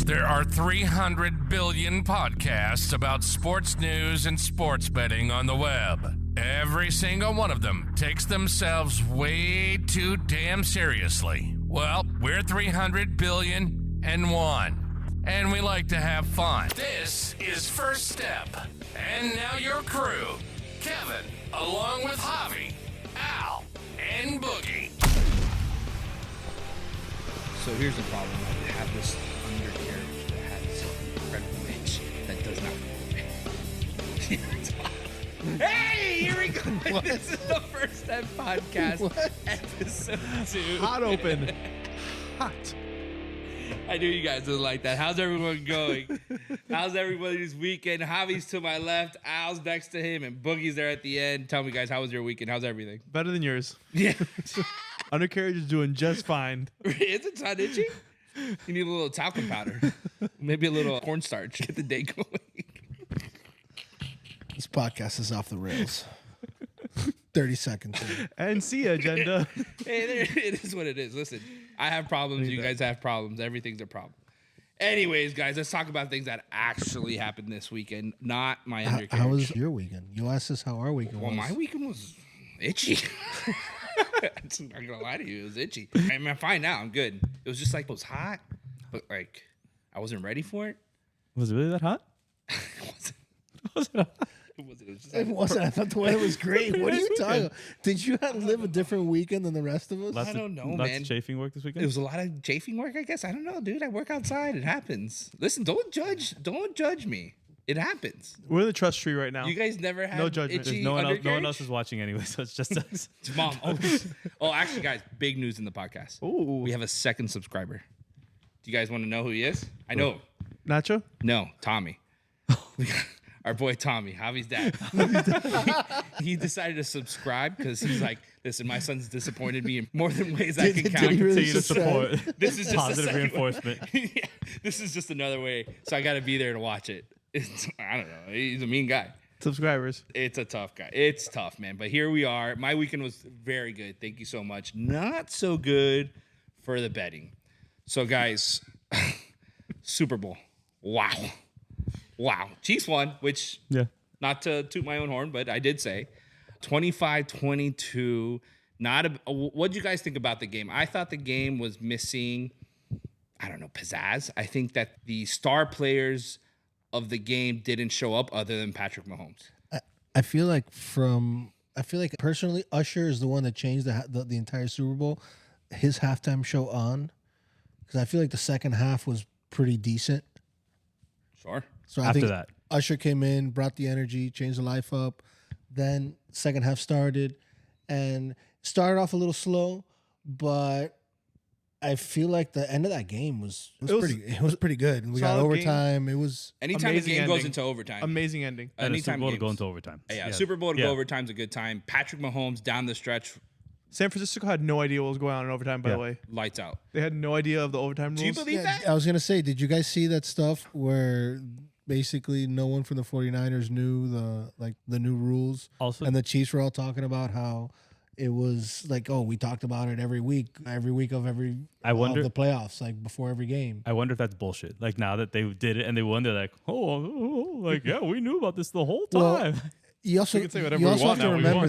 There are 300 billion podcasts about sports news and sports betting on the web. Every single one of them takes themselves way too damn seriously. Well, we're 300 billion and one, and we like to have fun. This is First Step. And now your crew, Kevin, along with Javi, Al, and Boogie. So here's the problem. I have this undercarriage that has incredible edge that does not go away. Hey, here we go. This is the First Step Podcast, episode 2. Hot open. Hot. I knew you guys would like that. How's everyone going? How's everybody's weekend? Javi's to my left, Al's next to him, and Boogie's there at the end. Tell me, guys, how was your weekend? How's everything? Better than yours. Yeah. Undercarriage is doing just fine. Is it not itchy? You need a little talcum powder. Maybe a little cornstarch. Get the day going. This podcast is off the rails. 30 seconds. And see ya, agenda. Hey, there, it is what it is. Listen, I have problems. You guys have problems. Everything's a problem. Anyways, guys, let's talk about things that actually happened this weekend, not my undercarriage. How was your weekend? You asked us how our weekend was. Well, my weekend was itchy. I'm not gonna lie to you, it was itchy. I mean, I'm fine now. I'm good. It was just like it was hot, but like I wasn't ready for it. Was it really that hot? Was it hot? It wasn't. It was just It wasn't. I thought the weather was great. What are you talking about? Did you live a different weekend than the rest of us? I don't know, lots man. of chafing work this weekend? It was a lot of chafing work, I guess. I don't know, dude. I work outside. It happens. Listen, don't judge me. It happens. We're in the trust tree right now. You guys never had no judgment. itchy There's no one undercarriage? else is watching anyway, so it's just us. It's Mom. Oh, actually, guys, big news in the podcast. Ooh. We have a second subscriber. Do you guys want to know who he is? I know. Nacho? No, Tommy. We got our boy Tommy, Javi's dad. He decided to subscribe because he's like, listen, my son's disappointed me in more than ways I can count. he really Continue to support. This is just positive reinforcement. Yeah, this is just another way. So I got to be there to watch it. I don't know. He's a mean guy. Subscribers. It's a tough guy. It's tough, man. But here we are. My weekend was very good. Thank you so much. Not so good for the betting. So, guys, Super Bowl. Wow. Chiefs won, which, not to toot my own horn, but I did say 25-22. What did you guys think about the game? I thought the game was missing, I don't know, pizzazz. I think that the star players of the game didn't show up other than Patrick Mahomes. I feel like personally, Usher is the one that changed the entire Super Bowl. His halftime show on, because I feel like the second half was pretty decent. Sure. So I think that Usher came in, brought the energy, changed the life up. Then second half started off a little slow, but I feel like the end of that game was pretty good. And we got overtime. Game. It was anytime a game goes into overtime. Amazing ending. And Super Bowl to go into overtime. Yeah, Super Bowl to go overtime is a good time. Patrick Mahomes down the stretch. San Francisco had no idea what was going on in overtime, by the way. Lights out. They had no idea of the overtime rules. Do you believe that? I was going to say, did you guys see that stuff where basically no one from the 49ers knew the new rules? Also, and the Chiefs were all talking about how it was like, oh, we talked about it every week of the playoffs, like before every game. I wonder if that's bullshit. Like now that they did it and they won, they're like, yeah, we knew about this the whole time. Well, you also have to remember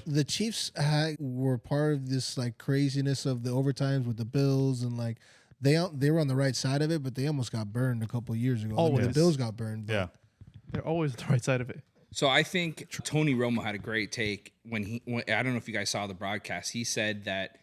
the Chiefs were part of this like craziness of the overtimes with the Bills, and like they were on the right side of it, but they almost got burned a couple of years ago. Oh, the Bills got burned. Yeah, they're always on the right side of it. So I think Tony Romo had a great take when I don't know if you guys saw the broadcast. He said that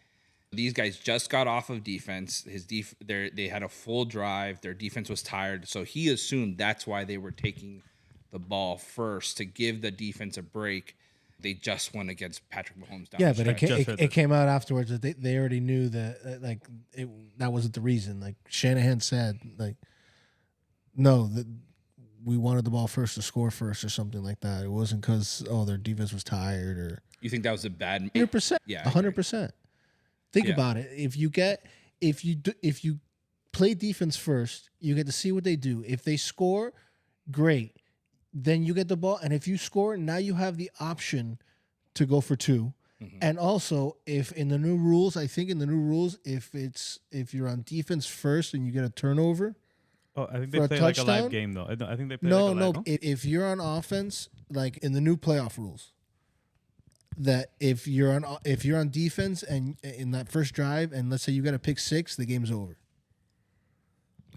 these guys just got off of defense. They had a full drive. Their defense was tired, so he assumed that's why they were taking the ball first to give the defense a break. They just won against Patrick Mahomes. Yeah, but it came out afterwards that they already knew that that wasn't the reason. Like Shanahan said, like no, that we wanted the ball first to score first or something like that. It wasn't because their defense was tired or. You think that was a bad? 100%. Yeah, 100%. Think about it. If you play defense first, you get to see what they do. If they score, great. Then you get the ball, and if you score, now you have the option to go for two. Mm-hmm. And also, if in the new rules, if you're on defense first and you get a turnover, Oh, I think For they a play like a touchdown? live game though. I think they play No, like a no. live, If you're on offense, like in the new playoff rules, that if you're on defense and in that first drive, and let's say you got to pick 6, the game's over.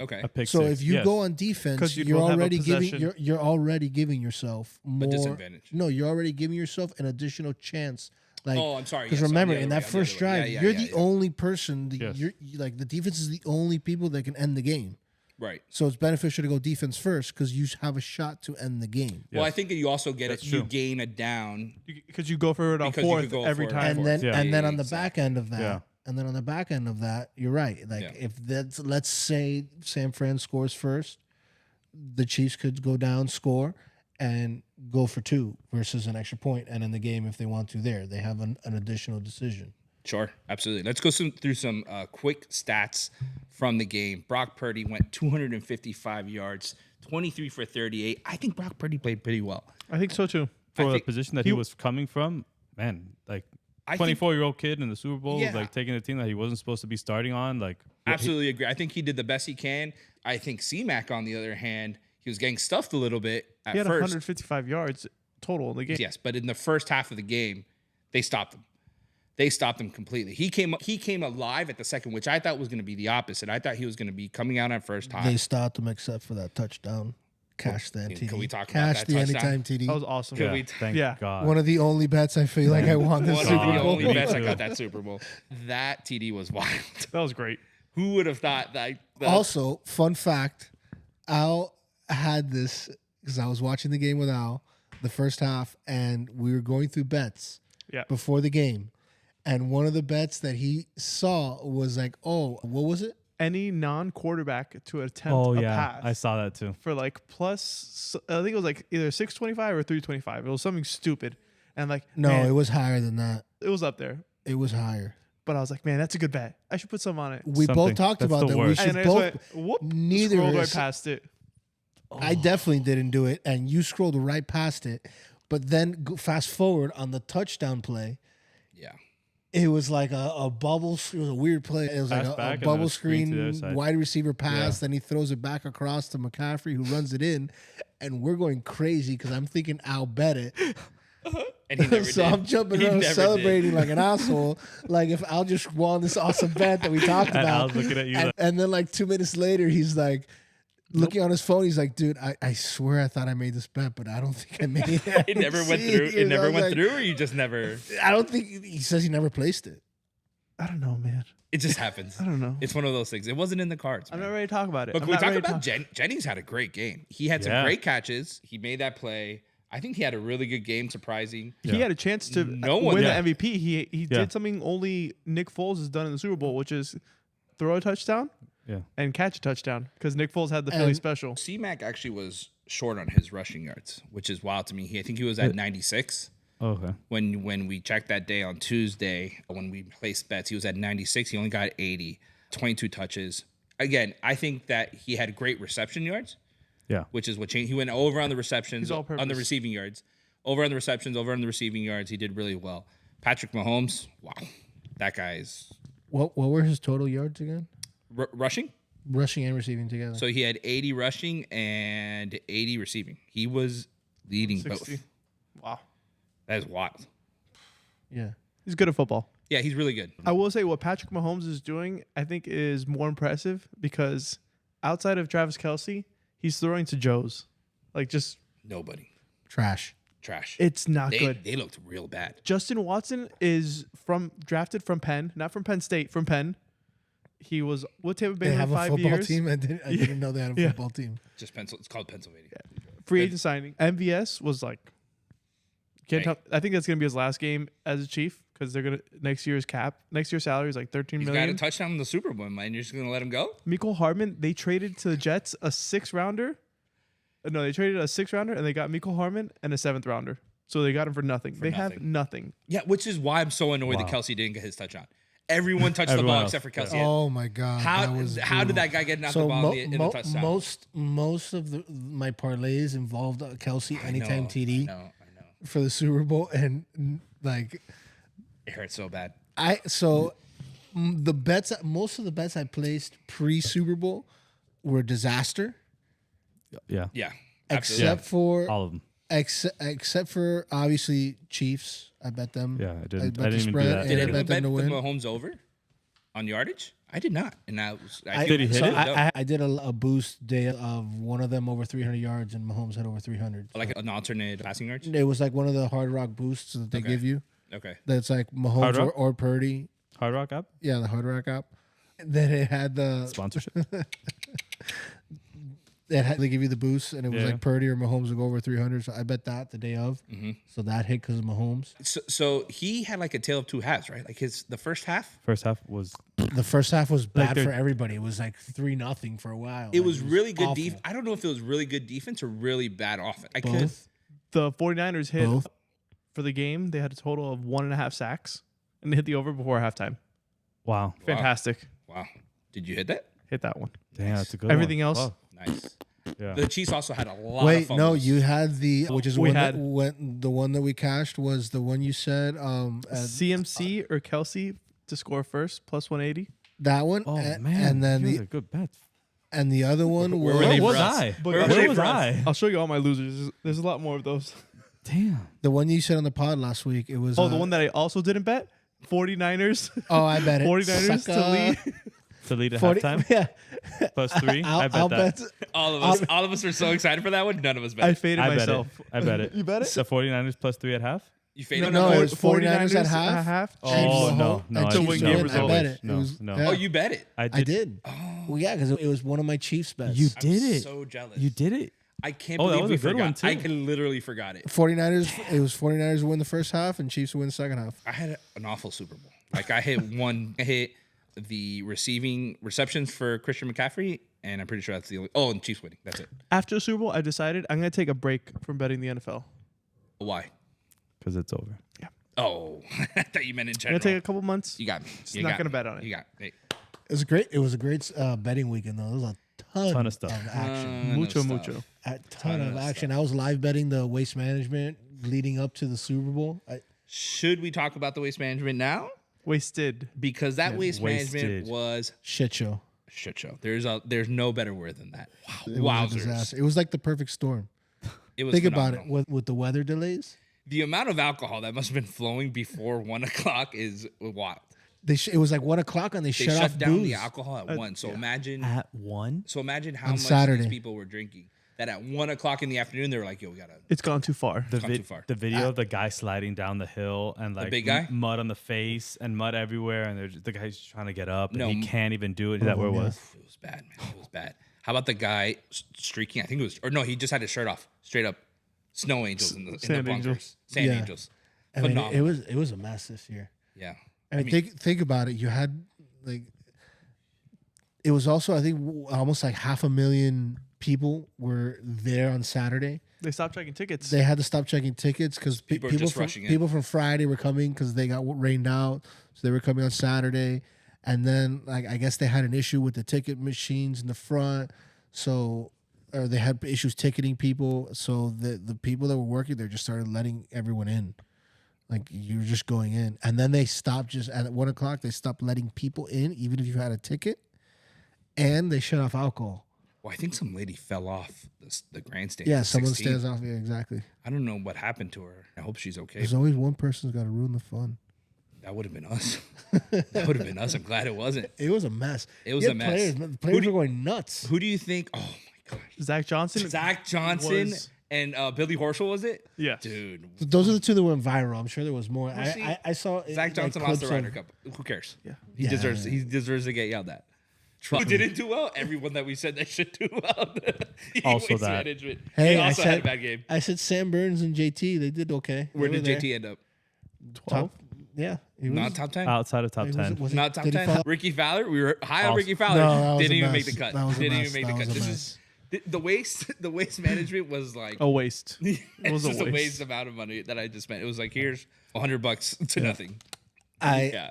Okay. a pick So six. if you Yes. go on defense, 'Cause you'd you're both have a already giving possession. you're already giving yourself more disadvantage. No, you're already giving yourself an additional chance. Like, Oh, I'm sorry. Because Yes, on remember, the in other that way, on the first other way. drive, Yeah, you're yeah, the yeah. only person. Yes. Like the defense is the only people that can end the game. Right. So it's beneficial to go defense first because you have a shot to end the game. Well, I Yes. think you also get That's you true. gain a down. Because you go for it on Because you could fourth go every for it. time. And then Yeah. and then on the Exactly. back end of that, Yeah. and then on the back end of that, you're right. Like Yeah. if that's let's say San Fran scores first, the Chiefs could go down, score, and go for 2 versus an extra point, and in the game if they want to, there they have an additional decision. Sure, absolutely. Let's go through some quick stats from the game. Brock Purdy went 255 yards, 23 for 38. I think Brock Purdy played pretty well. I think so too. For the think position that he was coming from, man, like I think- 24-year-old kid in the Super Bowl, Yeah. like taking a team that he wasn't supposed to be starting on, like Absolutely agree. I think he did the best he can. I think C-Mac, on the other hand, he was getting stuffed a little bit at He had first. 155 yards total in the game. Yes, but in the first half of the game, they stopped him. They stopped him completely. He came alive at the second, which I thought was going to be the opposite. I thought he was going to be coming out at first half. They stopped him except for that touchdown. Cash that TD. Can we talk about Cash that the touchdown? anytime TD. That was awesome. yeah, we- thank Yeah. God. One of the only bets I feel like I won this One Super of the Bowl. only bets I too. got that Super Bowl. That TD was wild. That was great. Who would have thought that? Also, fun fact, Al had this because I was watching the game with Al the first half, and we were going through bets Yeah. before the game. And one of the bets that he saw was like, oh, what was it? Any non-quarterback to attempt Oh a yeah, pass I saw that too. for like plus, I think it was like either 625 or 325. It was something stupid. And like, No, man, it was higher than that. it was up there. It was higher. But I was like, man, that's a good bet. I should put some on it. We Something. both talked That's about the that. We worst. should And I just both. went, whoop, neither scrolled of right us- past it. I definitely didn't do it, and you scrolled right past it. But then fast forward on the touchdown play, Yeah. it was like a bubble. It was a weird play. It was Pass like back a and bubble then a screen to the screen other side. wide receiver pass. Yeah. Then he throws it back across to McCaffrey, who runs it in, and we're going crazy because I'm thinking I'll bet it. And he never So did. I'm jumping He around never celebrating did. like an asshole. Like if Al just won this awesome bet that we talked And about. Al's looking at you like- and then like 2 minutes later, he's like looking on his phone. He's like, dude, I swear I thought I made this bet, but I don't think I made it. It never went through. It never went through, or you just never. I don't think he says he never placed it. I don't know, man. It just happens. I don't know. It's one of those things. It wasn't in the cards. I'm man. not ready to talk about it. But I'm can we not talk ready to about Jennings had a great game. He had some Yeah. great catches. He made that play. I think he had a really good game, surprising. He Yeah. had a chance to No one win did. the MVP. He Yeah. did something only Nick Foles has done in the Super Bowl, which is throw a touchdown Yeah. and catch a touchdown because Nick Foles had the Philly And- special. C-Mac actually was short on his rushing yards, which is wild to me. I think he was at 96. Oh, okay. When we checked that day on Tuesday, when we placed bets, he was at 96. He only got 80, 22 touches. Again, I think that he had great reception yards, Yeah. which is what changed. He went over on the receptions, He's all on the purpose. receiving yards, over on the receptions, over on the receiving yards. He did really well. Patrick Mahomes, wow, that guy's What were his total yards again? rushing. Rushing and receiving together. So he had 80 rushing and 80 receiving. He was leading 60. both. Wow. That is wild. yeah. He's good at football. Yeah, he's really good. I will say what Patrick Mahomes is doing, I think, is more impressive because outside of Travis Kelce, he's throwing to Joes. Like, just, Nobody. Trash. Trash. it's not good. They looked real bad. Justin Watson is drafted from Penn, not from Penn State, from Penn. He was with Tampa Bay They for have a 5 football years. team. I didn't know they had a Yeah. football team. Just pencil. It's called Pennsylvania. Free agent signing. MVS was like, can't Hey. tell, I think that's gonna be his last game as a Chief because they're gonna next year's salary is like 13 He's got million. a touchdown in the Super Bowl, man. You're just gonna let him go? Mecole Hardman, they traded to the Jets a 6-rounder. No, they traded a 6-rounder and they got Mecole Hardman and a 7th-rounder. So they got him for nothing. They have nothing. nothing. Yeah, which is why I'm so annoyed that Wow. Kelsey didn't get his touchdown. Everyone touched the Everyone ball else, except for yeah. Kelsey. Oh my god. How that was how did brutal. that guy get knocked So the ball in the touchdown? most of my parlays involved Kelsey anytime I TD know. for the Super Bowl, and like It hurt so bad. most of the bets I placed pre Super Bowl were disaster, Yeah. Yeah. Absolutely. except for All of them. except for obviously Chiefs. I bet them. Yeah, I didn't bet the even do spread, that. and Did I anyone bet them bet to the win. Mahomes over on yardage? I did not, and Did he hit it? I did a boost day of one of them over 300 yards, and Mahomes had over 300. like an alternate passing yards. It was like one of the Hard Rock boosts that they Okay. give you. Okay. That's like Hard Mahomes Rock? or Purdy. Hard Rock app Yeah, the Hard Rock app. Then it had the sponsorship. they give you the boost, and it was Yeah. like Purdy or Mahomes would go over 300. So I bet that the day of. So that hit because of Mahomes. So he had like a tale of two halves, right? Like the first half, First half was The first half was bad they're- for everybody. It was like 3-0 for a while. it Like, was really good awful. defense. I don't know if it was really good defense or really bad offense. I could. Both. The 49ers hit Both. for the game. They had a total of 1.5 sacks, and they hit the over before halftime. wow. Fantastic. Wow. Did you hit that? Hit that one. Damn, that's a good Everything one. else- Wow. Nice. Yeah. The Chiefs also had a lot. of Wait, no, fumbles. you had the which is We one had- that went, the one that we cashed was the one you said CMC or Kelsey to score first, plus 180. that one. Oh and, man, and then you guys the are good bets. and the other one Where was were they Where was for us? I? But Where were Where they was for us? I? I'll show you all my losers. There's a lot more of those. Damn. the one you said on the pod last week. It was Oh, the one that I also didn't bet? 49ers. Oh, I bet it. 49ers to Sucker. lead. To lead at 40 halftime Yeah, plus 3. I bet I'll that. bet. All of us were so excited for that one. None of us bet. I it. faded I bet myself. it. I bet it. You bet it? The 49ers plus 3 at half. You faded No, on it that? was 49ers at half. Oh, Chiefs no, home, no, and I Chiefs didn't win. give I results. bet it. No, It was, no. yeah. Oh, you bet it. I did. I did. Well, yeah, because it was one of my Chiefs bets. You I'm did it. So jealous. You did it. I can't Oh, that believe was we a good one, forgot. I too. can literally forgot it. 49ers. It was 49ers win the first half and Chiefs win the second half. I had an awful Super Bowl. Like I hit I hit the receptions for Christian McCaffrey, and I'm pretty sure that's the only. Oh, and Chiefs winning. That's it. After the Super Bowl, I decided I'm going to take a break from betting the NFL. Why? Because it's over. Oh, I thought you meant in I'm general. going to take a couple months. You got me. You not got gonna me. bet on it. You got me. It was a great betting weekend though. There was a ton of stuff. action. Mucho, stuff. mucho. A ton of of action. I was live betting the waste management leading up to the Super Bowl. Should we talk about the waste management now? Wasted. Because that waste management Wasted. was Shit show. a shit show. There's no better word than that. It was a Wowzers. disaster. It was like the perfect storm. It was Think about it. phenomenal. With the weather delays, The amount of alcohol that must have been flowing before 1 o'clock is wild. it was like 1 o'clock and they They shut off shut down booze. the alcohol at 1. So imagine At 1? how On much Saturday. these people were drinking. That at 1 o'clock in the afternoon, they were like, yo, we gotta. It's gone too far. The, gone too far. the video of the guy sliding down the hill and like big guy? mud on the face and mud everywhere, and the guy's just trying to get up and No, he can't even do it. Is that where it was? It was bad, man. It was bad. How about the guy streaking? I think it was, or no, he just had his shirt off, straight up. Snow angels in the Sand bunkers. angels. Sand Yeah. angels. I mean, Phenomenal. it was a mess this year. Yeah. I mean, think about it. You had like it was also I think almost like 500,000 people were there on Saturday. They stopped checking tickets. They had to stop checking tickets because People are just rushing in. people from Friday were coming because they got rained out, so they were coming on Saturday. And then like I guess they had an issue with the ticket machines in the front, so or they had issues ticketing people. So the people that were working there just started letting everyone in. Like you were just going in, and then they stopped just at 1 o'clock. They stopped letting people in, even if you had a ticket, and they shut off alcohol. Well, I think some lady fell off the grandstand. Yeah, at someone 16. stands off. Yeah, exactly. I don't know what happened to her. I hope she's okay. There's always one person's got to ruin the fun. That would have been us. That would have been us. I'm glad it wasn't. It was a mess. It was You a had mess. Players, Who players do were going nuts. Who do you think? Oh my gosh. Zach Johnson. Zach Johnson was- and Billy Horschel, was it? Yeah. Dude. Those are the two that went viral. I'm sure there was more. see, I saw Zach Johnson lost the Ryder Cup. Who cares? Yeah. He deserves to get yelled at. Who didn't do well? Everyone that we said that should do well. Also Waste that. management. Hey, he I also said, had a bad game. I said Sam Burns and JT. They did okay. Where They did were JT end up? Top. Top, yeah, he was, Not top 10? Outside of top he 10. was Not top did he 10. fall- Ricky Fowler. We were high on Also- Ricky Fowler. No, that was Didn't a even mess. make the cut. That was a Didn't mess. even make the That cut. was a This mess. is the waste management was like A waste. it's was a just a waste. waste amount of money that I just spent. It was like here's $100 to nothing. I Yeah.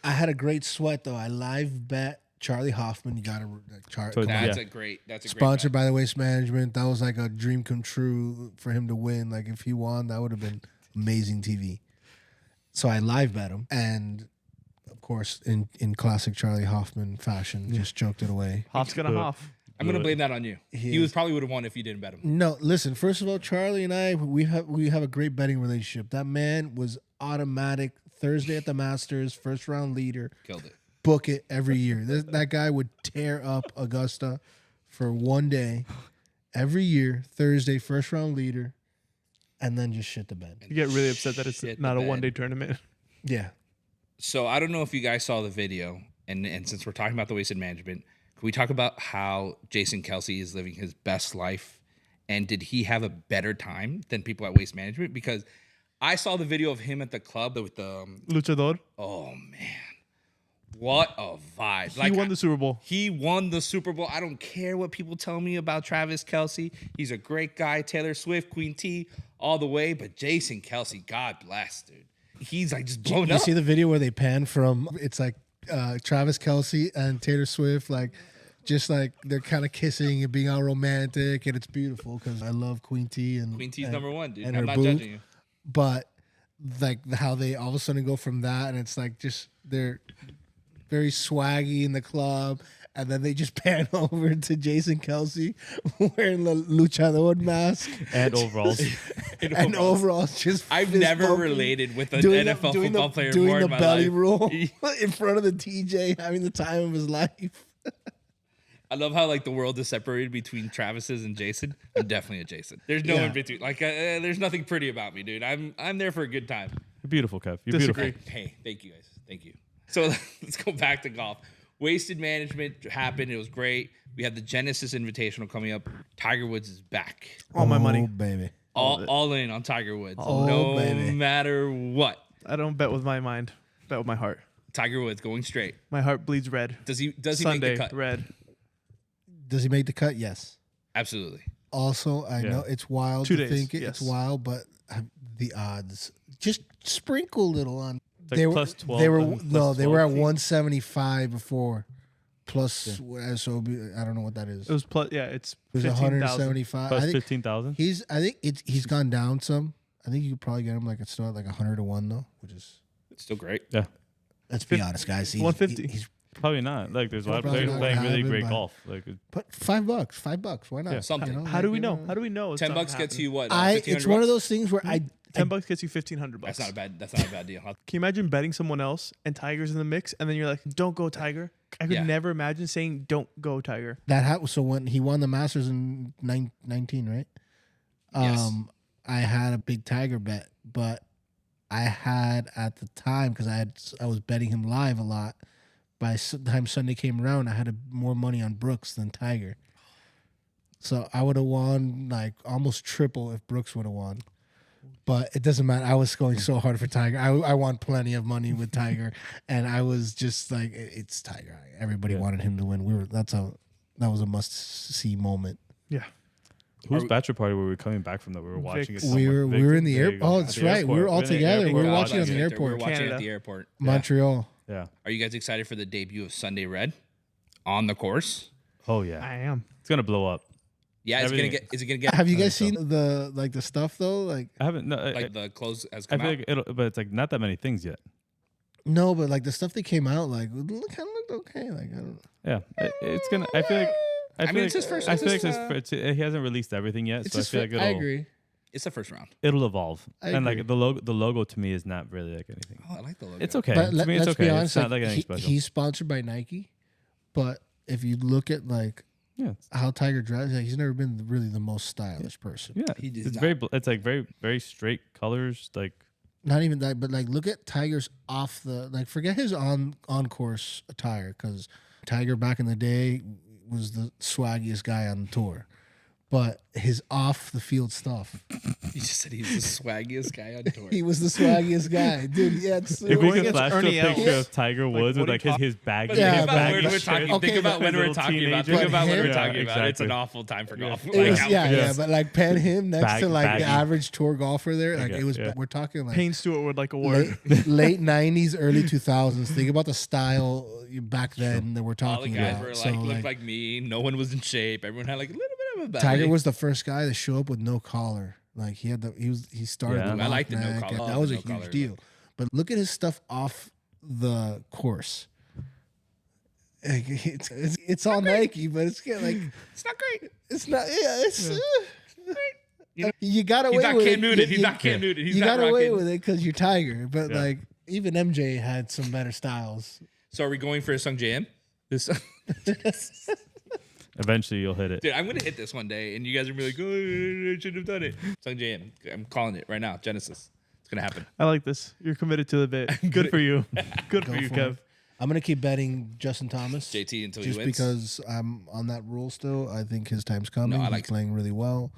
I had a great sweat though. I live bet Charlie Hoffman. You got to So That's Yeah. a great sponsored bet. by the Waste Management. That was like a dream come true for him to win. Like if he won, that would have been amazing TV. So I live bet him, and of course, in classic Charlie Hoffman fashion, just choked it away. Hoff's gonna Hoff. I'm gonna blame that on you. He was probably would have won if you didn't bet him. No, listen. First of all, Charlie and I, we have a great betting relationship. That man was automatic Thursday at the Masters, first round leader. Killed it. Book it every year. That guy would tear up Augusta for one day every year. Thursday, first round leader, and then just shit the bed. You get really upset that it's not a one-day tournament. Yeah. So I don't know if you guys saw the video, and since we're talking about the wasted management, can we talk about how Jason Kelsey is living his best life, and did he have a better time than people at Waste Management? Because I saw the video of him at the club with the Luchador. oh man, what a vibe! He won the Super Bowl. He won the Super Bowl. I don't care what people tell me about Travis Kelsey. He's a great guy. Taylor Swift, Queen T, all the way. But Jason Kelsey, God bless, dude. He's like just blown You up. see the video where they pan from? It's like Travis Kelsey and Taylor Swift, like just like they're kind of kissing and being all romantic, and it's beautiful because I love Queen T and Queen T's number one, dude. and I'm her not boo. judging you. But like how they all of a sudden go from that, and it's like just they're very swaggy in the club, and then they just pan over to Jason Kelsey wearing the luchador mask And overalls. and overall just I've fist never bumping, related with an doing NFL doing football player doing more the in my belly life. roll in front of the TJ, having the time of his life. I love how like the world is separated between Travis's and Jason. I'm definitely a Jason. There's no Yeah. in between. Like there's nothing pretty about me, dude. I'm there for a good time. You're beautiful, Kev. You're Disagree. beautiful. Hey, thank you guys. Thank you. So let's go back to golf. Wasted management happened. It was great. We have the Genesis Invitational coming up. Tiger Woods is back. All my money. Baby. All in on Tiger Woods. Oh, no baby. matter what. I don't bet with my mind. Bet with my heart. Tiger Woods going straight. My heart bleeds red. Does he Sunday, make the cut? red. Does he make the cut? Yes. Absolutely. Also, I know it's wild 2 to days, think it. yes. It's wild, but the odds just sprinkle a little on. It's like plus 12 They were and plus no, they were at 12. 175 before, plus SOB. I don't know what that is. It was plus. Yeah, it's It was 15,000. 175. Plus I think 15,000. I think he's gone down some. I think you could probably get him like it's still at like 100 to 1 though, which is It's still great. Yeah. let's be honest, guys. He's, 150. He's Probably not. Like, there's a lot of Probably players not playing gonna really happen, great but- golf. Like, but $5. Why not? Yeah. Something. You know, How like, do we you know? How do we know? It's not $10 gonna gets happen? you what? It's one of those things where I $10 gets you $1,500. That's not a bad deal. Can you imagine betting someone else and Tiger's in the mix, and then you're like, "Don't go Tiger." I could Yeah. never imagine saying, "Don't go Tiger." that happened. So when he won the Masters in 19, right? Yes. I had a big Tiger bet, but I had at the time because I was betting him live a lot. By the time Sunday came around, I had more money on Brooks than Tiger. So I would have won like almost triple if Brooks would have won. But it doesn't matter. I was going so hard for Tiger. I won plenty of money with Tiger, and I was just like, it's Tiger. Everybody wanted him to win. That was a must-see moment. Yeah. whose bachelor party were we coming back from that we were watching? Vic's. It We somewhere? were in the There you airport. go. Oh, At that's the right. We were airport. all in the together. airport. We were We're watching watching at the it. airport. We're watching it at Canada. the airport. Montreal. Yeah. Are you guys excited for the debut of Sunday Red on the course? Oh yeah. I am. It's gonna blow up. Yeah, is it gonna get Have you guys think seen the stuff though? Like I haven't. No, like the clothes has I come feel out? like it'll, but it's like not that many things yet. no, but like the stuff that came out, like kind of looked okay. Like I don't. Yeah, it's gonna. I feel like. I feel mean, like, it's his first- I it's feel like his, he hasn't released everything yet, so I feel like I it'll. agree. It's the first round. It'll evolve, I and agree. like the logo to me is not really like anything. Oh, I like the logo. It's okay. But to me, it's let's okay. be honest. It's not like, like anything special. he's sponsored by Nike, but if you look at like yeah, how Tiger drives, like, he's never been really the most stylish person. yeah. He did It's not. very. It's like very straight colors. Like Not even that, but like look at Tiger's off the like. Forget his on course attire because Tiger back in the day was the swaggiest guy on the tour, but his off the field stuff. He just said he's the swaggiest guy on tour. He was the swaggiest guy, dude. Yeah, if we going could against flash to a Ernie picture Els. of Tiger Like, Woods what with are like you his bag. But Yeah, think about but- when we're shirt. talking. okay, Think about but- when we're little talking about. teenager. Think about when we're Yeah, talking about. It's an exactly. awful time for golf. It was, Like, yeah, but like pan him next Bag- to like baggy. the average tour golfer there. Like Okay, it was. yeah. We're talking like Payne Stewart would like a word. late 90s, early 2000s. Think about the style back then that we're all the talking guys about. were So, like looked like me. No one was in shape. Everyone had like a little bit of a belly. Tiger was the first guy to show up with no collar. Like he started. Yeah. the I like the no neck, collar. and that was a No huge collar. deal. But look at his stuff off the course. It's all Nike, but it's like It's not great. it's not. Yeah, it's. You know, You got away He's not with Cam it. Newton. He's not Cam Newton. He's You not got away rocking. with it because you're Tiger, but Yeah. like even MJ had some better styles. So are we going for a Sung JM? This, Eventually, you'll hit it. dude, I'm gonna hit this one day, and you guys are gonna be like, "Oh, I shouldn't have done it." Sung JM. I'm calling it right now. Genesis. It's gonna happen. I like this. You're committed to the bit. Good for you. Good for you, for Kev. it. I'm gonna keep betting Justin Thomas. JT until just he wins. because I'm on that rule still. I think his time's coming. I He's like- playing really well.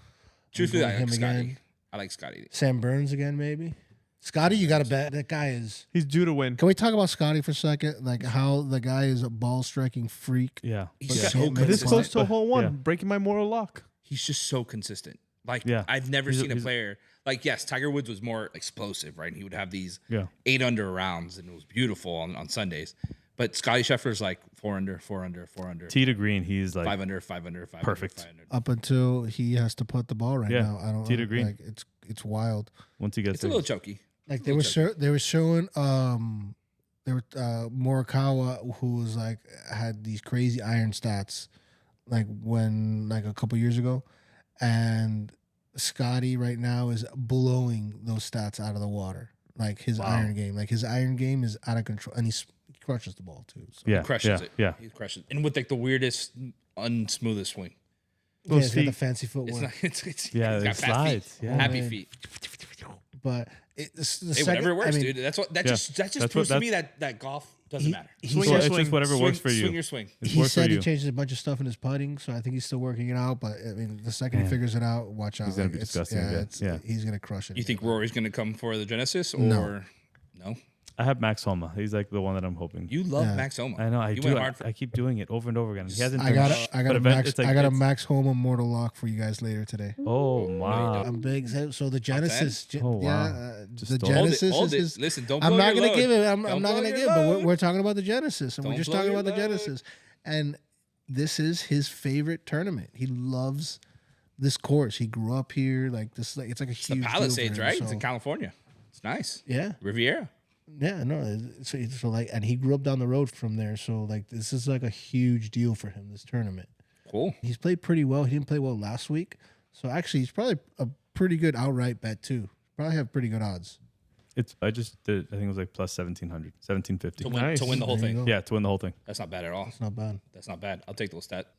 Truthfully, I going like him Scotty. again. I like Scotty. Sam Burns again, maybe. Scotty, you got to bet. That guy is. He's due to win. Can we talk about Scotty for a second? Like how the guy is a ball striking freak. Yeah. He's But so can't make This it. close to a hole one, Yeah. breaking my moral lock. He's just so consistent. Like Yeah. I've never He's a- seen a he's a- player like yes, Tiger Woods was more explosive, right? And he would have these Yeah. 8 under rounds, and it was beautiful on Sundays. But Scotty Scheffler's like 4 under, 4 under, 4 under, Tee to green, he's like 5 under, 5 under, 5 Perfect. Under, 5 under. Up until he has to put the ball right Yeah. now. I don't. Tee to green. Like it's wild. once he gets It's a little choky. Like they were showing there were Morikawa who was like had these crazy iron stats like when like a couple years ago, and Scotty right now is blowing those stats out of the water. Like his iron game, is out of control, and he crushes the ball too. So. yeah, He crushes yeah, it. Yeah. He crushes it. And with like the weirdest, unsmoothest swing. Yeah, Those he's got the feet. fancy It's footwork. not, it's Yeah, he's it got fast slides, feet. yeah. Happy Man. feet. But it's the Hey, second, whatever works, I mean, dude. That Yeah. just That's proves what- to me that golf doesn't matter. he So your it's swing. just whatever works for you. Swing your swing. It's He worked for said he you. changed a bunch of stuff in his putting, so I think he's still working it out. But I mean, the second he Man. figures it out, watch out. He's gonna Like, be it's- disgusting again. Yeah. he's gonna crush it. You think Rory's going to come for the Genesis or no? I have Max Homa. He's like the one that I'm hoping. You love Yeah. Max Homa. I know. I you do. went I, hard for I keep doing it over and over again. He hasn't. I done got shit. I got But a event- Max it's like- I got a it's- Max Homa mortal lock for you guys later today. Oh wow. I'm big. So the Genesis, Oh, wow. the Just don't- Genesis hold it. is. Listen, don't I'm blow not your gonna load. give it. I'm Don't not blow gonna your give it. But load. we're talking about the Genesis, and Don't we're just blow talking your about the load. Genesis, and this is his favorite tournament. He loves this course. He grew up here. Like this, like it's like a It's the huge deal for Palisades, him, right? so- It's in California. It's nice. Yeah, Riviera. yeah, no. So like, and he grew up down the road from there. So like, this is like a huge deal for him. This tournament. Cool. He's played pretty well. He didn't play well last week, so actually, he's probably a pretty good outright bet too. Probably have pretty good odds. I just did. I think it was like plus 1700, 1750. To win, Nice. to win the whole There you thing. go. Yeah, to win the whole thing. That's not bad at all. It's not bad. That's not bad. I'll take those that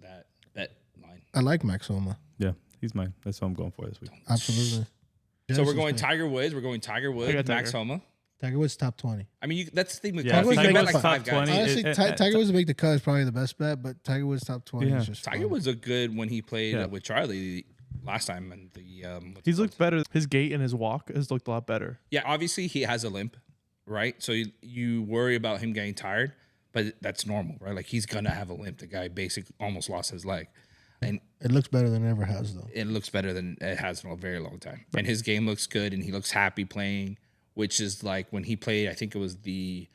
bet line. I like Max Homa. Yeah, he's mine. That's what I'm going for this week. Absolutely. So we're Genesis going pick. Tiger Woods. We're going Tiger Woods, got Max Tiger. Homa. Tiger Woods top 20. I mean, that's the thing with Yeah, golf. Woods You can make bet the like top 5 guys. 20. Honestly, it- Tiger Woods to make the cut is probably the best bet, but Tiger Woods top 20 Yeah. is just Tiger fun. Woods looked good when he played Yeah. with Charlie last time, and the what's it He's looked called? better. His gait and his walk has looked a lot better. Yeah, obviously he has a limp, right? So you worry about him getting tired, but that's normal, right? Like he's gonna have a limp. The guy basically almost lost his leg, and It looks better than it ever has, though. it looks better than it has in a very long time. And his game looks good, and he looks happy playing, which is like when he played. I think it was the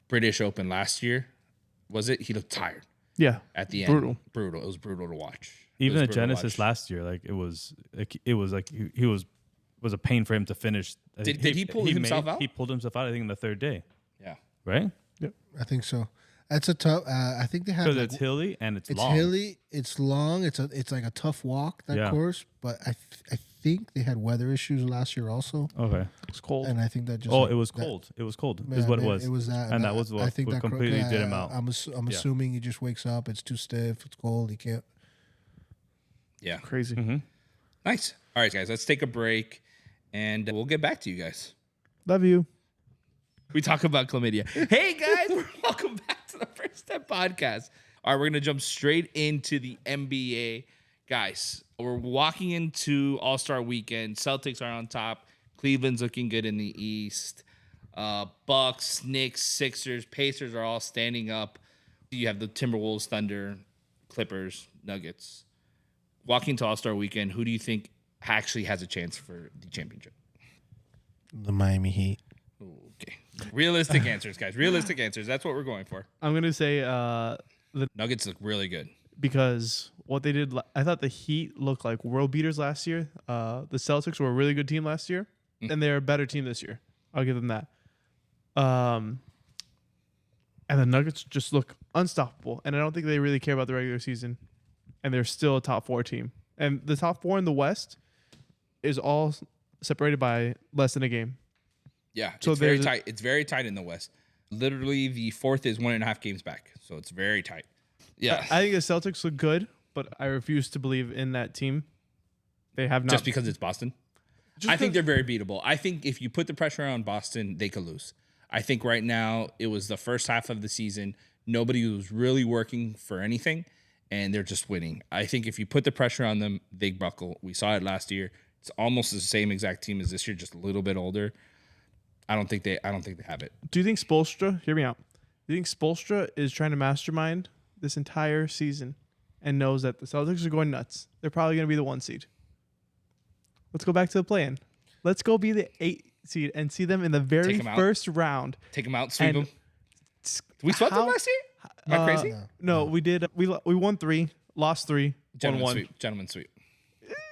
British Open last year. Was it? He looked tired Yeah. at the end. Brutal. Brutal. It was brutal to watch. It Even was at brutal to Genesis watch. last year, like it was like he was a pain for him to finish. I think Did he pull himself out? He pulled himself out. I think in the third day, Yeah. right? I think so. That's a tough. I think they have. Because Like, it's hilly and it's it's long. hilly. It's long. It's like a tough walk that Yeah. course. But I think they had weather issues last year also, Okay. It's cold. and I think that just. Oh, like, it was that- cold. It was cold. Yeah, Is what it man, was. It was that, and that was what completely did him out. I'm assuming he just wakes up. It's too stiff. It's cold. He can't. Yeah. Crazy. Mm-hmm. Nice. All right, guys. Let's take a break, and we'll get back to you guys. Love you. We talk about chlamydia. Hey guys, welcome back to the First Step Podcast. All right, we're gonna jump straight into the NBA, guys. We're walking into All-Star Weekend. Celtics are on top. Cleveland's looking good in the East. Bucks, Knicks, Sixers, Pacers are all standing up. You have the Timberwolves, Thunder, Clippers, Nuggets. Walking to All-Star Weekend, who do you think actually has a chance for the championship? The Miami Heat. Okay. Realistic answers, guys. Realistic answers. That's what we're going for. I'm gonna say Nuggets look really good. because what they did, I thought the Heat looked like world beaters last year. The Celtics were a really good team last year, and they're a better team this year. I'll give them that. I And the Nuggets just look unstoppable. And I don't think they really care about the regular season. And they're still a top 4 team. And the top 4 in the West is all separated by less than a game. Yeah, So it's very tight. It's very tight in the West. Literally, the 4th is 1.5 games back. So it's very tight. Yeah. I think the Celtics look good, but I refuse to believe in that team. They have not. Just because it's Boston? I think they're very beatable. I think if you put the pressure on Boston, they could lose. I think right now it was the first half of the season. Nobody was really working for anything, and they're just winning. I think if you put the pressure on them, they buckle. We saw it last year. It's almost the same exact team as this year, just a little bit older. I don't think they have it. Do you think Spoelstra, hear me out, do you think Spoelstra is trying to mastermind this entire season and knows that the Celtics are going nuts? They're probably going to be the 1 seed. Let's go back to the play-in. Let's go be the 8 seed and see them in the very first round. Take them out, sweep them. We swept them last year? Am I crazy? No, we did. We won 3, lost 3, won 1. Gentlemen sweep.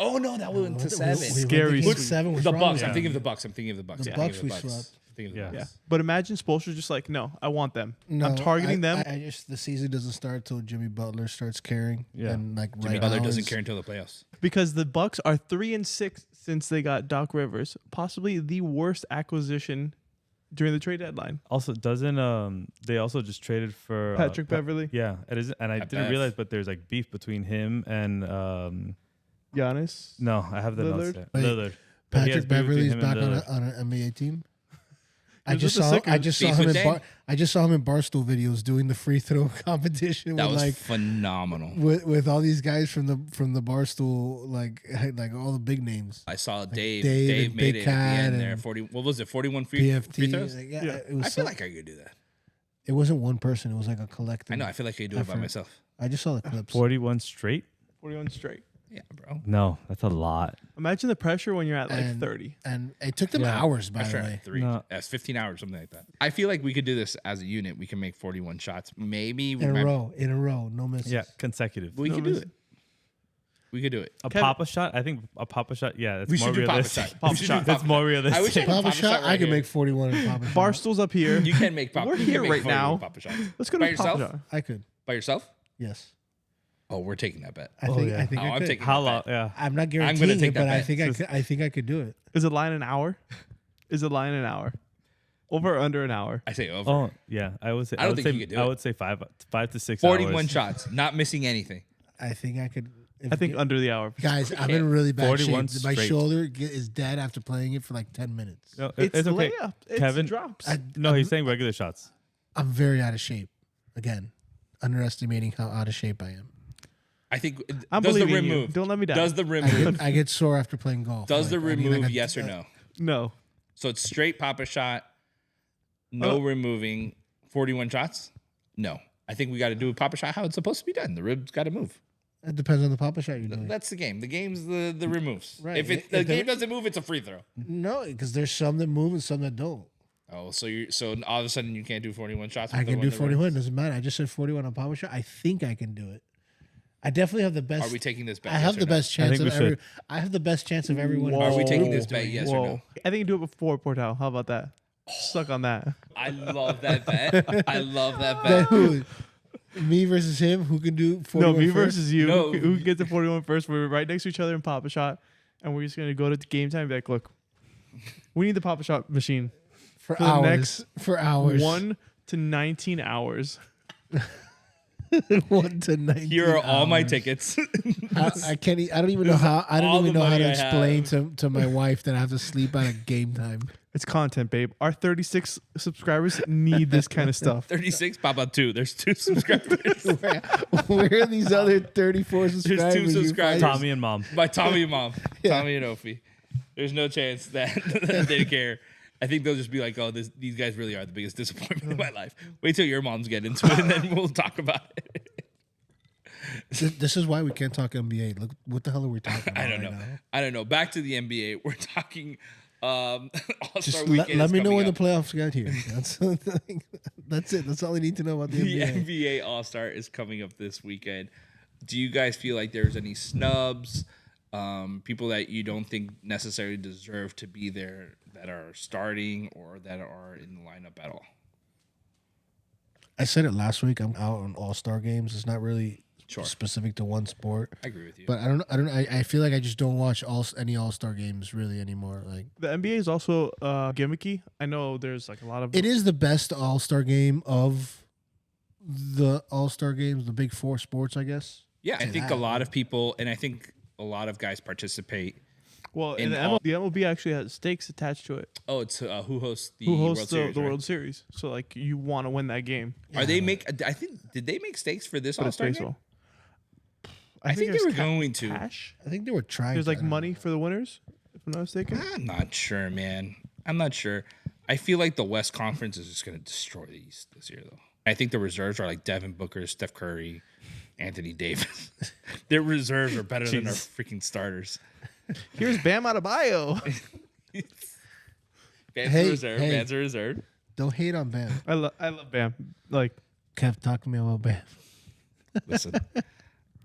Oh no, that went to 7. Scary sweep. 7 was The wrong. Bucks. Yeah. I'm thinking of the Bucks. I'm thinking of the Bucks. The I'm Bucks thinking we of the Bucks. swept. I'm thinking of the Yeah. Bucks. But imagine Spoelstra's just like, no, I want them. No, I'm targeting them. I just the season doesn't start till Jimmy Butler starts caring. Yeah. And like Jimmy right Butler now doesn't is- care until the playoffs. Because the Bucks are 3-6 since they got Doc Rivers, possibly the worst acquisition during the trade deadline. Also, doesn't they also just traded for Patrick Beverly, Yeah, it is, and I didn't Bev. realize, but there's like beef between him and Giannis. no, I have the notes Lillard? there. Wait, Lillard. But he has Patrick beef between Beverly's him and back Lillard. on an NBA team. I was just with the saw Sixers. him Beef in with I just saw him in Barstool videos doing the free throw competition That with was like phenomenal. with all these guys from the Barstool like all the big names. I saw Dave. Dave Dave and made Big it at the Cat end there. and 40. What was it? 41 free PFT. throws. Like, Yeah. it was I feel so- like I could do that. it wasn't one person. It was like a collective. I know. I feel like I could do it by effort. myself. I just saw the clips. 41 straight? 41 straight. Yeah, bro. No, that's a lot. Imagine the pressure when you're at like And- 30. And it took them Yeah. hours, by I the sure way. had 3. No. That's 15 hours, something like that. I feel like we could do this as a unit. We can make 41 shots. Maybe we In might. a row, no misses. Yeah, consecutive. We No, could do listen. it. We could do it. A Kevin- Papa shot? I think a Papa shot, yeah, that's We more should do Papa realistic. shot. Papa We should do shot. Papa That's more shot. realistic. I wish I had a Papa shot, right I can here. make 41 in Papa shot. Barstool's up here. You can make Papa. We're you can here make right 41 now. Papa shots. Let's go By to Papa yourself? shot. I could. By yourself? Yes. Oh, we're taking that bet. I Oh, think yeah. I think Oh, I I'm could. taking How that long? bet. Yeah. I'm not gonna guaranteeing take it, that but I bet. think I could do it. Is the line an hour? Is the line an hour? Over or under an hour? I say over. Oh, yeah. I would say. I don't would think say, you could do I it. would say 5 to 6 41 hours. shots, not missing anything. I think I could. I think under the hour. guys, I'm in really bad 41 shape. My straight. shoulder is dead after playing it for like 10 minutes. No, It's it's okay. layup. It's Kevin, drops. No, he's saying regular shots. I'm very out of shape. Again, underestimating how out of shape I am. I think. I'm does the believing rim you. move? Don't let me down. Does the rim move? I get sore after playing golf. Does the Like, I rim need like move? a- Yes or no? No. So it's straight Papa shot, no rim moving, 41 shots? No. I think we got to do a Papa shot how it's supposed to be done. The rib's got to move. It depends on the Papa shot you're doing. That's the game. The game's the rim moves. Right. If If the the- game doesn't move, it's a free throw. No, because there's some that move and some that don't. Oh, so all of a sudden you can't do 41 shots? I with the can one do that 41. rims? Doesn't matter. I just said 41 on Papa shot. I think I can do it. I definitely have the best. Are we taking this bet? I yes have or the no? best chance think of we every. should. I have the best chance of everyone. Whoa. Are we taking this Whoa. bet? Yes Whoa. or no? I think you do it before Portal. How about that? Suck on that. I love that bet. I love that Then bet. who? Me versus him. Who can do 41 No, me first? versus you. No. Who gets the 41 first? We're right next to each other in Papa Shot, and we're just gonna go to game time and be like, look, we need the Papa Shot machine for the hours. next For hours. 1 to 19 hours. 1 to 19. Here are all my hours. tickets. I can't. I don't even know how. I all don't even the know how money to I explain to my wife that I have to sleep at a game time. It's content, babe. Our 36 subscribers need this kind of stuff. 36, Papa 2. There's 2 subscribers. Where are these other 34 subscribers? two you subscribers. find? Tommy and mom. By Tommy and Mom. Tommy and Ophi. There's no chance that they care. I think they'll just be like, oh, these guys really are the biggest disappointment in my life. Wait till your moms get into it, and then we'll talk about it. This is why we can't talk NBA. Look, what the hell are we talking about? I don't know. right now? I don't know. Back to the NBA. We're talking All-Star Just Weekend. let is me know when coming the up. playoffs get here. That's it. That's all I need to know about the The NBA. NBA All-Star is coming up this weekend. Do you guys feel like there's any snubs, people that you don't think necessarily deserve to be there that are starting or that are in the lineup at all? I said it last week. I'm out on All-Star games. It's not really specific to one sport. I agree with you. But I feel like I just don't watch any All-Star games really anymore. Like The NBA is also gimmicky. I know there's like a lot of. it is the best All-Star game of the All-Star games, the big four sports, I guess. Yeah, I think a lot of people, and I think a lot of guys participate. Well, in the MLB actually has stakes attached to it. Oh, it's who hosts the Who World hosts Series, the right? World Series? So like you want to win that game. Are they I think did they make stakes for this But it's All-Star game? baseball. I think they there's were going to. cash. I think they were trying. There's to, like I don't money know. for the winners, if I'm not mistaken. I'm not sure, man. I'm not sure. I feel like the West Conference is just going to destroy the East this year, though. I think the reserves are like Devin Booker, Steph Curry, Anthony Davis. Their reserves are better than our freaking starters. Here's Bam Adebayo. Bands Hey, are reserved. hey. Bands are reserved. Don't hate on Bam. I love Bam. Like Kev, talk to me about Bam.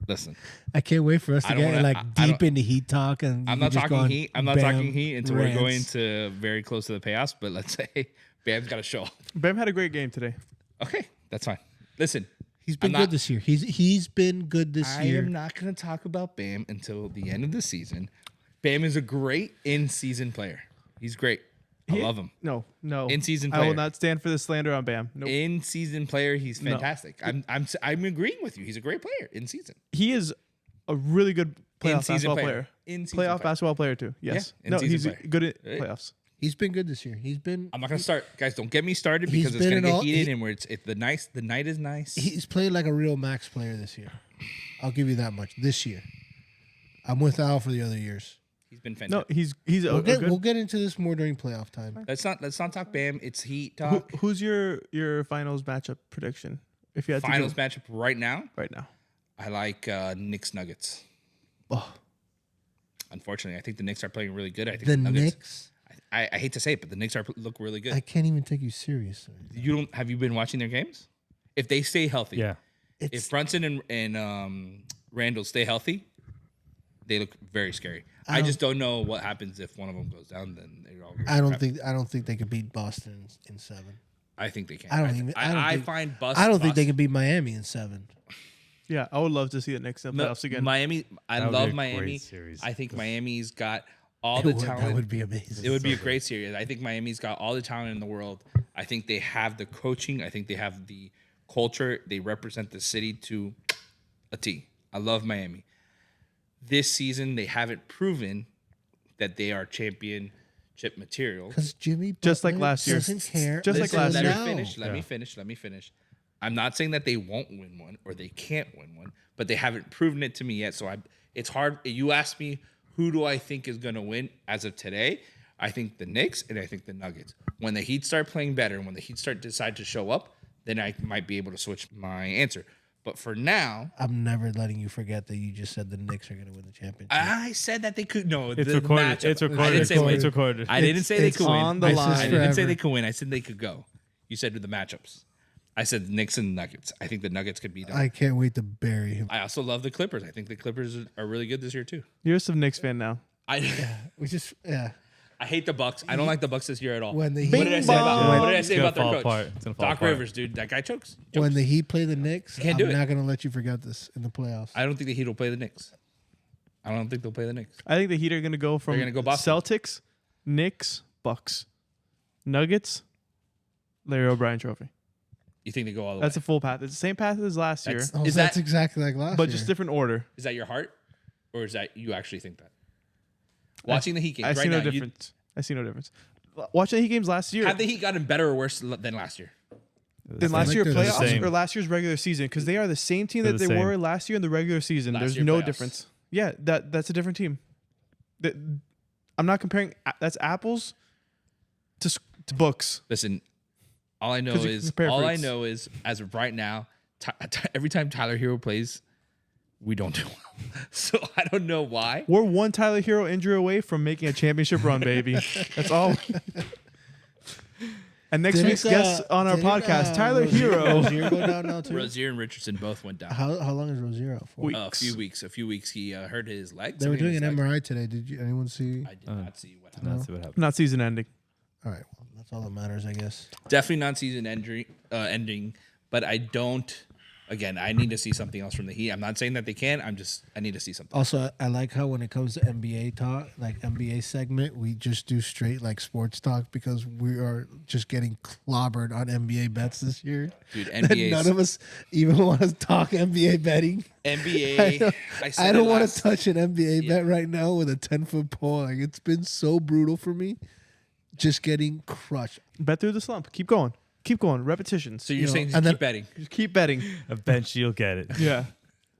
Listen. I can't wait for us to I don't get wanna- like I deep don't- into Heat talk, and I'm you not just go talking on Heat. I'm not Bam talking Heat until we're going rants. to very close to the playoffs. But let's say Bam's got to show up. Bam had a great game today. Okay, that's fine. Listen, He's been I'm good not- this year. He's been good this I year. am not going to talk about Bam until the end of the season. Bam is a great in-season player. He's great. I love him. No. In-season I will player. not stand for the slander on Bam. Nope. In-season player, he's No. fantastic. I'm agreeing with you. He's a great player in season. He is a really good playoff In-season basketball player. player. In-season Playoff player. basketball player too. Yes. Yeah, No, in-season he's player. good at Right. playoffs. He's been good this year. He's been. I'm not going to start, guys. Don't get me started He's because it's been going to in get all- heated he- and where the night is nice. He's played like a real max player this year. I'll give you that much. This year, I'm with Al for the other years. He's been No, fantastic. he's a good. We'll get into this more during playoff time. Let's not talk Bam. It's Heat talk. Who's your finals matchup prediction? If you had Finals to matchup right now. go right now. I like Knicks Nuggets. Oh, Unfortunately, I think the Knicks are playing really good. I think The Nuggets. Knicks. I hate to say it, but the Knicks look really good. I can't even take you serious. Have you been watching their games? If they stay healthy, Yeah. if Brunson and Randall stay healthy, they look very scary. I just don't know what happens if one of them goes down. Then they're all. I don't think they could beat Boston in 7. I think they can. I don't even. I think, find Boston. I don't think they can beat Miami in 7. yeah. I would love to see the Knicks in the playoffs again. Miami. I That would be love a Miami. great series. I think Miami's got all the talent. That would be amazing. It would be a great series. I think Miami's got all the talent in the world. I think they have the coaching. I think they have the culture. They represent the city to a T. I love Miami. This season, they haven't proven that they are championship material. Because Jimmy Just like Butler last year. doesn't care. Just like Listen, last let year. me finish. Let me finish. I'm not saying that they won't win one or they can't win one, but they haven't proven it to me yet. So it's hard. You ask me, who do I think is going to win as of today? I think the Knicks and I think the Nuggets. When the Heat start playing better and when the Heat decide to show up, then I might be able to switch my answer. But for now, I'm never letting you forget that you just said the Knicks are going to win the championship. I said that they could. No, It's the recorded. matchup. It's I recorded. didn't say win. It's recorded. I didn't say they It's could win. on the I line. didn't say Forever. they could win. I said they could go. You said with the matchups. I said Knicks and Nuggets. I think the Nuggets could beat them. I can't wait to bury him. I also love the Clippers. I think the Clippers are really good this year too. You're some Knicks fan now. I I hate the Bucks. I don't like the Bucks this year at all. When the What did I say about bong. what did I say It's gonna about their fall coach? apart. It's gonna fall Doc apart. Rivers, dude. That guy chokes. when the Heat play the Knicks, Can't I'm do it. not going to let you forget this in the playoffs. I don't think the Heat will play the Knicks. I don't think they'll play the Knicks. I think the Heat are going to go from They're gonna go Boston. Celtics, Knicks, Bucks, Nuggets, Larry O'Brien Trophy. You think they go all the That's way? a full path. It's the same path as last year, That's- Oh, Is that's that- exactly like last but year. just different order. Is that your heart, or is that you actually think that? Watching the Heat games I right see no now, difference. I see no difference. Watching the Heat games last year have the Heat gotten better or worse than last year? than last like year they're the playoffs same. or last year's regular season because they are the same team They're that the they same. were last year in the regular season. Last There's year no playoffs. difference. Yeah, that's a different team. I'm not comparing. That's apples to books. Listen, all I know 'Cause you is compare all I fruits. know is as of right now, every time Tyler Hero plays, we don't do well. So I don't know why. We're one Tyler Hero injury away from making a championship run, baby. That's all. And next Didn't, week's guest on our didn't, podcast, Tyler Hero. Rozier go down now too? Rozier and Richardson both went down. How long is Rozier out for? A few weeks. He hurt his leg. They were something in doing his an leg. MRI today. Did you? Anyone see? I did not see what happened. That's what happened. Not season ending. All right, well, that's all that matters, I guess. Definitely not season ending. but I don't. Again, I need to see something else from the Heat. I'm not saying that they can. I need to see something. Also, I like how when it comes to NBA talk, like NBA segment, we just do straight like sports talk because we are just getting clobbered on NBA bets this year. Dude, And NBA. none of us even want to talk NBA betting. NBA. I don't want to touch an NBA bet right now with a 10-foot pole. Like it's been so brutal for me, just getting crushed. Bet through the slump. Keep going. Keep going. Repetitions. So you're saying just and keep then- betting. Just keep betting. Eventually you'll get it. Yeah.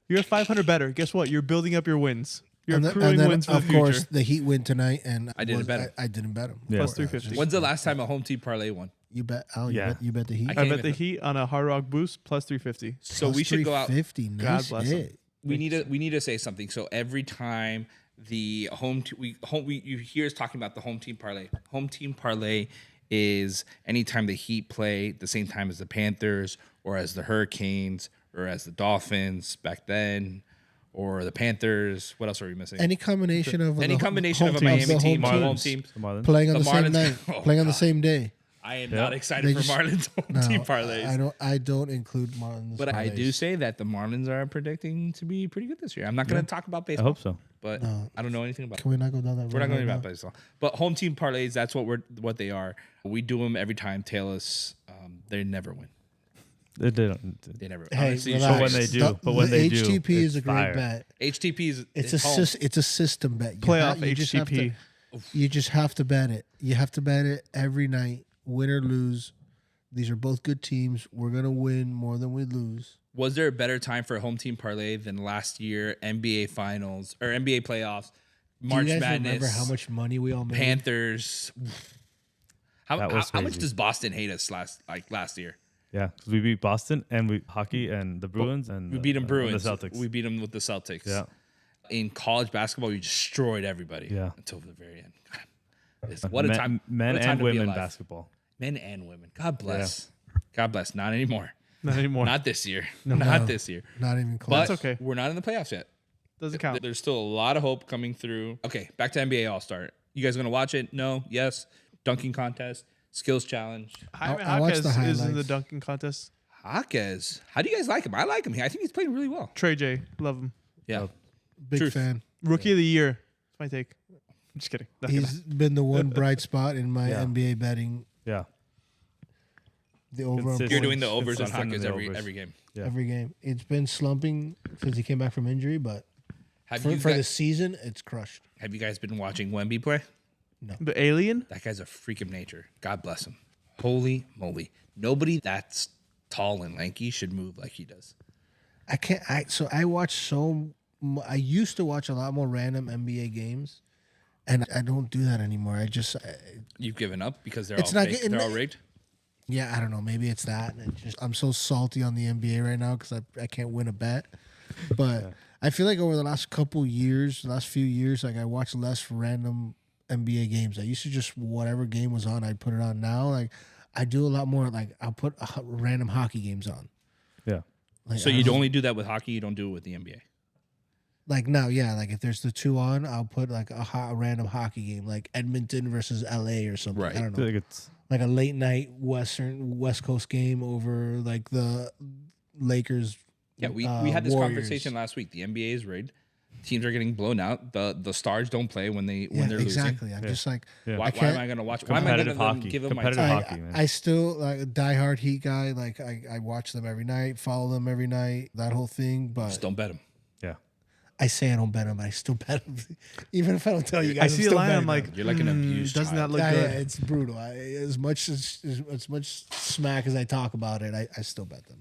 You're a 500 better. Guess what? You're building up your wins. You're And accruing then, wins for the of future. course, the Heat win tonight, and I didn't bet 'em. I didn't bet them. Yeah. Plus 350. When's the last time a home team parlay won? You bet? Oh, Yeah. you bet the Heat. I I can't bet the even- Heat on a Hard Rock boost plus 350. So we should go out. 50. God Nice bless 'em. hit. We need to say something. So every time the you hear us talking about the home team parlay. Home team parlay is anytime the Heat play the same time as the Panthers or as the Hurricanes or as the Dolphins back then or the Panthers. What else are we missing? Any combination of Any the combination home of a Miami the team, home home teams team. The Marlins. playing on The the same Marlins- night, Oh, playing on the God. same day. I am Yeah. not excited They for just- Marlins home No, team parlays. I don't include Marlins. But I parlays. do say that the Marlins are predicting to be pretty good this year. I'm not going to talk about I baseball. hope so. But No. I don't know anything about it. Can we not go down that road? We're not going right about now? baseball. But home team parlays, that's what they are. We do them every time. Taylor's, they never win. They don't. They never. Hey, honestly, you relax. when they do, The- but when the they do, HTP is it's a great fire. bet. HTP is It's home. a system bet. You Playoff you just have HTP. You just have to bet it. You have to bet it every night, win or lose. These are both good teams. We're gonna win more than we lose. Was there a better time for a home team parlay than last year? NBA Finals or NBA playoffs, March Do you guys Madness. remember how much money we all made? Panthers. How That was much crazy. does Boston hate us last year? Yeah, because we beat Boston and we hockey and the Bruins and We beat them Bruins. And the Celtics. We beat them with the Celtics. Yeah. In college basketball, we destroyed everybody. Yeah. Until the very end. God, what a time! Men what a time and to be women alive. basketball. Men and women. God bless. God bless. Not anymore. Not anymore. Not this year. Not this year. Not even close. But okay. we're not in the playoffs yet. Doesn't count. There's still a lot of hope coming through. Okay, back to NBA All-Star. You guys gonna watch it? No? Yes? Dunking contest? Skills challenge? Jaime I watched the Jaquez is in the highlights. dunking contest. Jaquez. How do you guys like him? I like him. I think he's playing really well. Trey J. Love him. Yeah. Big Truth. fan. Rookie of the year. That's my take. I'm just kidding. Not He's been the one bright spot in my Yeah. NBA betting. Yeah. The over on Consistent. You're points doing the overs on Consistent in Jaquez the every overs. game. Yeah. every game. It's been slumping since he came back from injury, but Have for you the guys, season, it's crushed. have you guys been watching Wemby play? The alien? That guy's a freak of nature. God bless him. Holy moly. Nobody that's tall and lanky should move like he does. I can't. I watch I used to watch a lot more random NBA games, and I don't do that anymore. You've given up because they're It's all not fake. getting- They're all rigged. Yeah, I don't know. Maybe it's that. And I'm so salty on the NBA right now because I can't win a bet. But I feel like over the last few years, like I watch less random NBA games. I used to just whatever game was on, I'd put it on. Now, like I do a lot more. Like I'll put random hockey games on. Yeah. Like, So I you don't know. only do that with hockey. You don't do it with the NBA. Like now, yeah. Like if there's the two on, I'll put like a random hockey game, like Edmonton versus LA or something. Right. I I don't feel know. like it's Like a late night West Coast game over like the Lakers. Yeah, we had this Warriors. conversation last week. The NBA is rigged. Teams are getting blown out. The stars don't play when Yeah, they're exactly. I'm just like Yeah. losing. Why am I going to watch? Why am I going Competitive to hockey. give them my Competitive time? hockey, man. I still like a diehard Heat guy. Like I watch them every night, follow them every night, that whole thing. But Just don't bet them. yeah. I say I don't bet them, but I still bet them. Even if I don't tell you guys, I I'm see a still line. betting I'm them. like, You're like an abused doesn't that child. look Yeah, good? yeah, it's brutal. As much smack as I talk about it, I still bet them.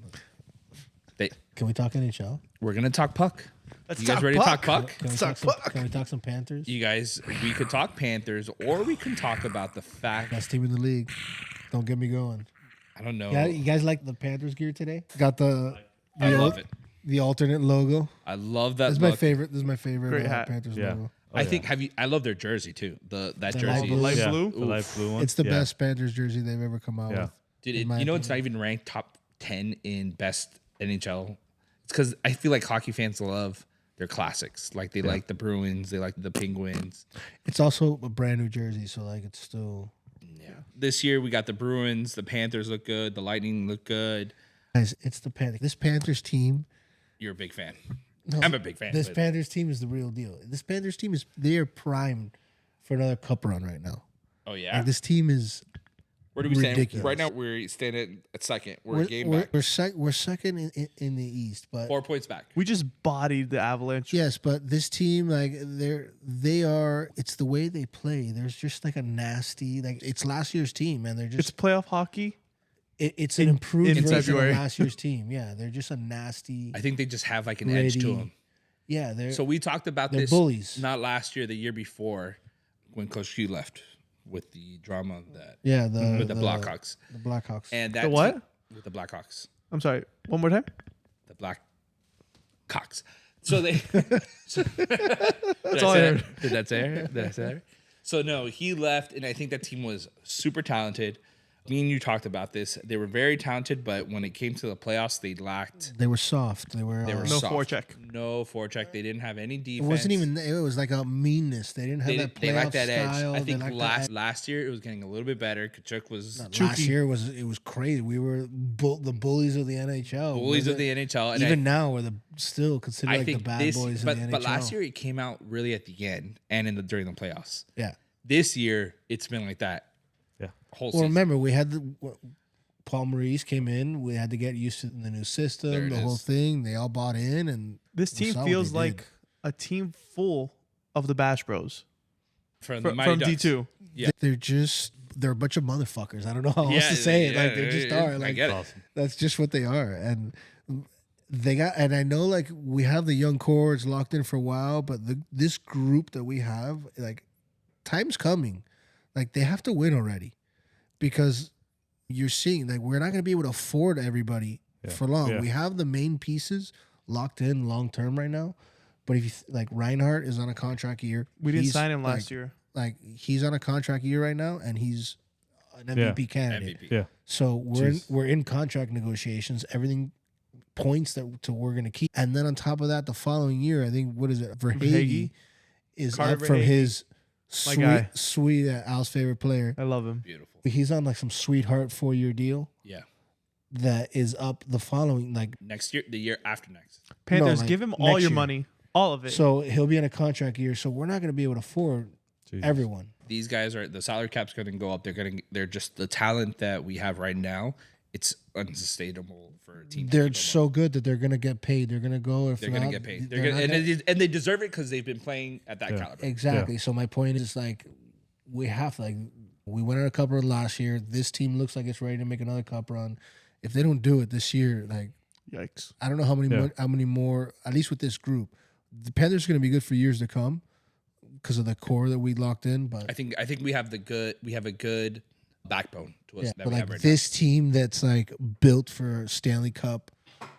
Can we talk NHL? We're going to talk puck. Let's You guys talk ready puck. to talk puck? Can we Let's talk talk some, puck. Can we talk some Panthers? You guys, we could talk Panthers, or we can talk about the fact. Best team in the league. Don't get me going. I don't know. Yeah, you guys like the Panthers gear today? Got the I love it. the alternate logo. I love that. This is my look. favorite. This is my favorite Great hat. Panthers Yeah. logo. I think. I love their jersey too. That The jersey. light blue. Light Yeah. blue? The light blue one. It's the Yeah. best Panthers jersey they've ever come out Yeah. with. Dude, in my it's not even ranked top 10 in best NHL. It's because I feel like hockey fans love their classics. Like they like the Bruins, they like the Penguins. It's also a brand new jersey, so like it's still. Yeah. This year we got the Bruins, the Panthers look good, the Lightning look good. Guys, it's the Panthers. This Panthers team. You're a big fan. No, I'm a big fan. This but- Panthers team is the real deal. This Panthers team they are primed for another cup run right now. Oh yeah. Like, this team is. Where do we stand? ridiculous. Right now, we're standing at second. We're a game back. We're second in the East, but 4 points back. We just bodied the Avalanche. yes, but this team, like they are. It's the way they play. There's just like a nasty, like it's last year's team, man. They're It's just playoff hockey. it's an improved in version February. of last year's team. Yeah, they're just a nasty. I think they just have like an edge to Gritty. them. Yeah, they're So we talked about they're this bullies. not last year, the year before, when Coach Q left with the drama of that yeah with the Blackhawks. The Blackhawks. And that The what? with the Blackhawks. I'm sorry. One more time. The Blackhawks. So they. That's all I heard. Did that say it? Did I say it? So no, he left, and I think that team was super talented. Me and you talked about this. They were very talented, but when it came to the playoffs, they lacked. They were soft. They were. They were No soft. forecheck. No forecheck. They didn't have any It defense. wasn't even. It was like a meanness. They didn't have They, that playoff they lacked that style. edge. I They think lacked that last year it was getting a little bit better. Kachuk was Last year was crazy. We were the bullies of the NHL. bullies We're of the NHL. And Even now, we're still considered I like the think bad this, boys but, of the NHL. but last year it came out really at the end and during the playoffs. yeah. This year it's been like that. Yeah. Whole Well, season. remember we had Paul Maurice came in. We had to get used to the new There system, it the whole is. thing. They all bought in, and This we team saw what feels they like did. a team full of the Bash Bros from the from Mighty Ducks. D2. Yeah. they're a bunch of motherfuckers. I don't know how Yeah, else to say it. yeah, Like they just yeah, are. I Like get it. Awesome. that's just what they are, and they got. And I know like we have the young core. It's locked in for a while, but this group that we have, like, time's coming. Like they have to win already, because you're seeing like we're not going to be able to afford everybody for long. Yeah. We have the main pieces locked in long term right now, but if you like Reinhardt is on a contract year, We didn't He's, sign him like, last year. Like he's on a contract year right now, and he's an MVP candidate. MVP. Yeah. So Jeez. we're in contract negotiations. Everything points to we're going to keep, and then on top of that, the following year, I think what is it? Verhaeghe is Carter up from Verhaeghe. his My guy. sweet Al's favorite player. I love him. Beautiful. He's on like some sweetheart 4-year deal Yeah. that is up the following like. Next year, the year after next. Panthers, like, give him all next your year. money. All of it. So he'll be in a contract year. So we're not going to be able to afford Jeez. everyone. These guys are the salary cap's going to go up. They're just the talent that we have right now. It's unsustainable for a team. to They're keep them so good that they're going to get paid. They're going to go if They're not, going to get paid. they're They're not gonna, gonna- and they deserve it because they've been playing at that caliber. Exactly. So my point is like we have like we went on a cup run last year. This team looks like it's ready to make another cup run. If they don't do it this year, like Yikes. I don't know how many more. At least with this group, the Panthers are going to be good for years to come because of the core that we locked in. But I think we have a good backbone to us yeah, that but we like have right this team that's like built for Stanley Cup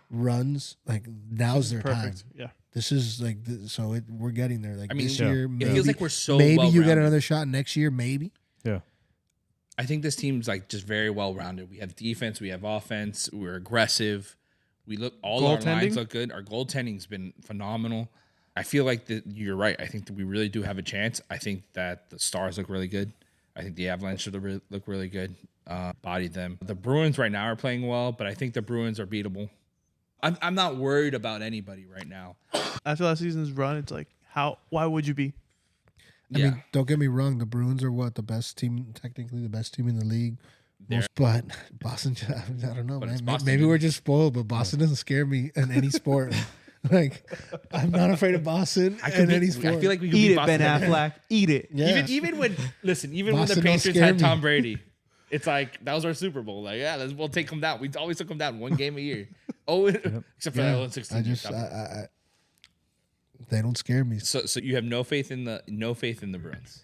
runs, like now's their time. Perfect. Yeah. This is like we're getting there. Like I mean, this yeah. year, It maybe, feels like we're so maybe you get well-rounded. another shot next year, maybe. Yeah. I think this team's like just very well rounded. We have defense, we have offense, we're aggressive. We look all our lines Goaltending? look good. Our goaltending's been phenomenal. I feel like that you're right. I think that we really do have a chance. I think that the Stars look really good. I think the Avalanche look really good. Bodied them. The Bruins right now are playing well, but I think the Bruins are beatable. I'm not worried about anybody right now. After last season's run, it's like, why would you be? I mean, don't get me wrong. The Bruins are the best team, technically the best team in the league. But Boston, I don't know, But it's man. Boston, Maybe dude. we're just spoiled, but Boston doesn't scare me in any sport. Like, I'm not afraid of Boston in any sport. I feel like we could Eat beat it, Boston. Ben Affleck. Eat it. yeah. Even when Boston the don't Patriots scare had me. Tom Brady, it's like that was our Super Bowl. Like, yeah, we'll take them down. We always took them down one game a year. Oh, except for that 0-16. I just, they don't scare me. So you have no faith in the Bruins.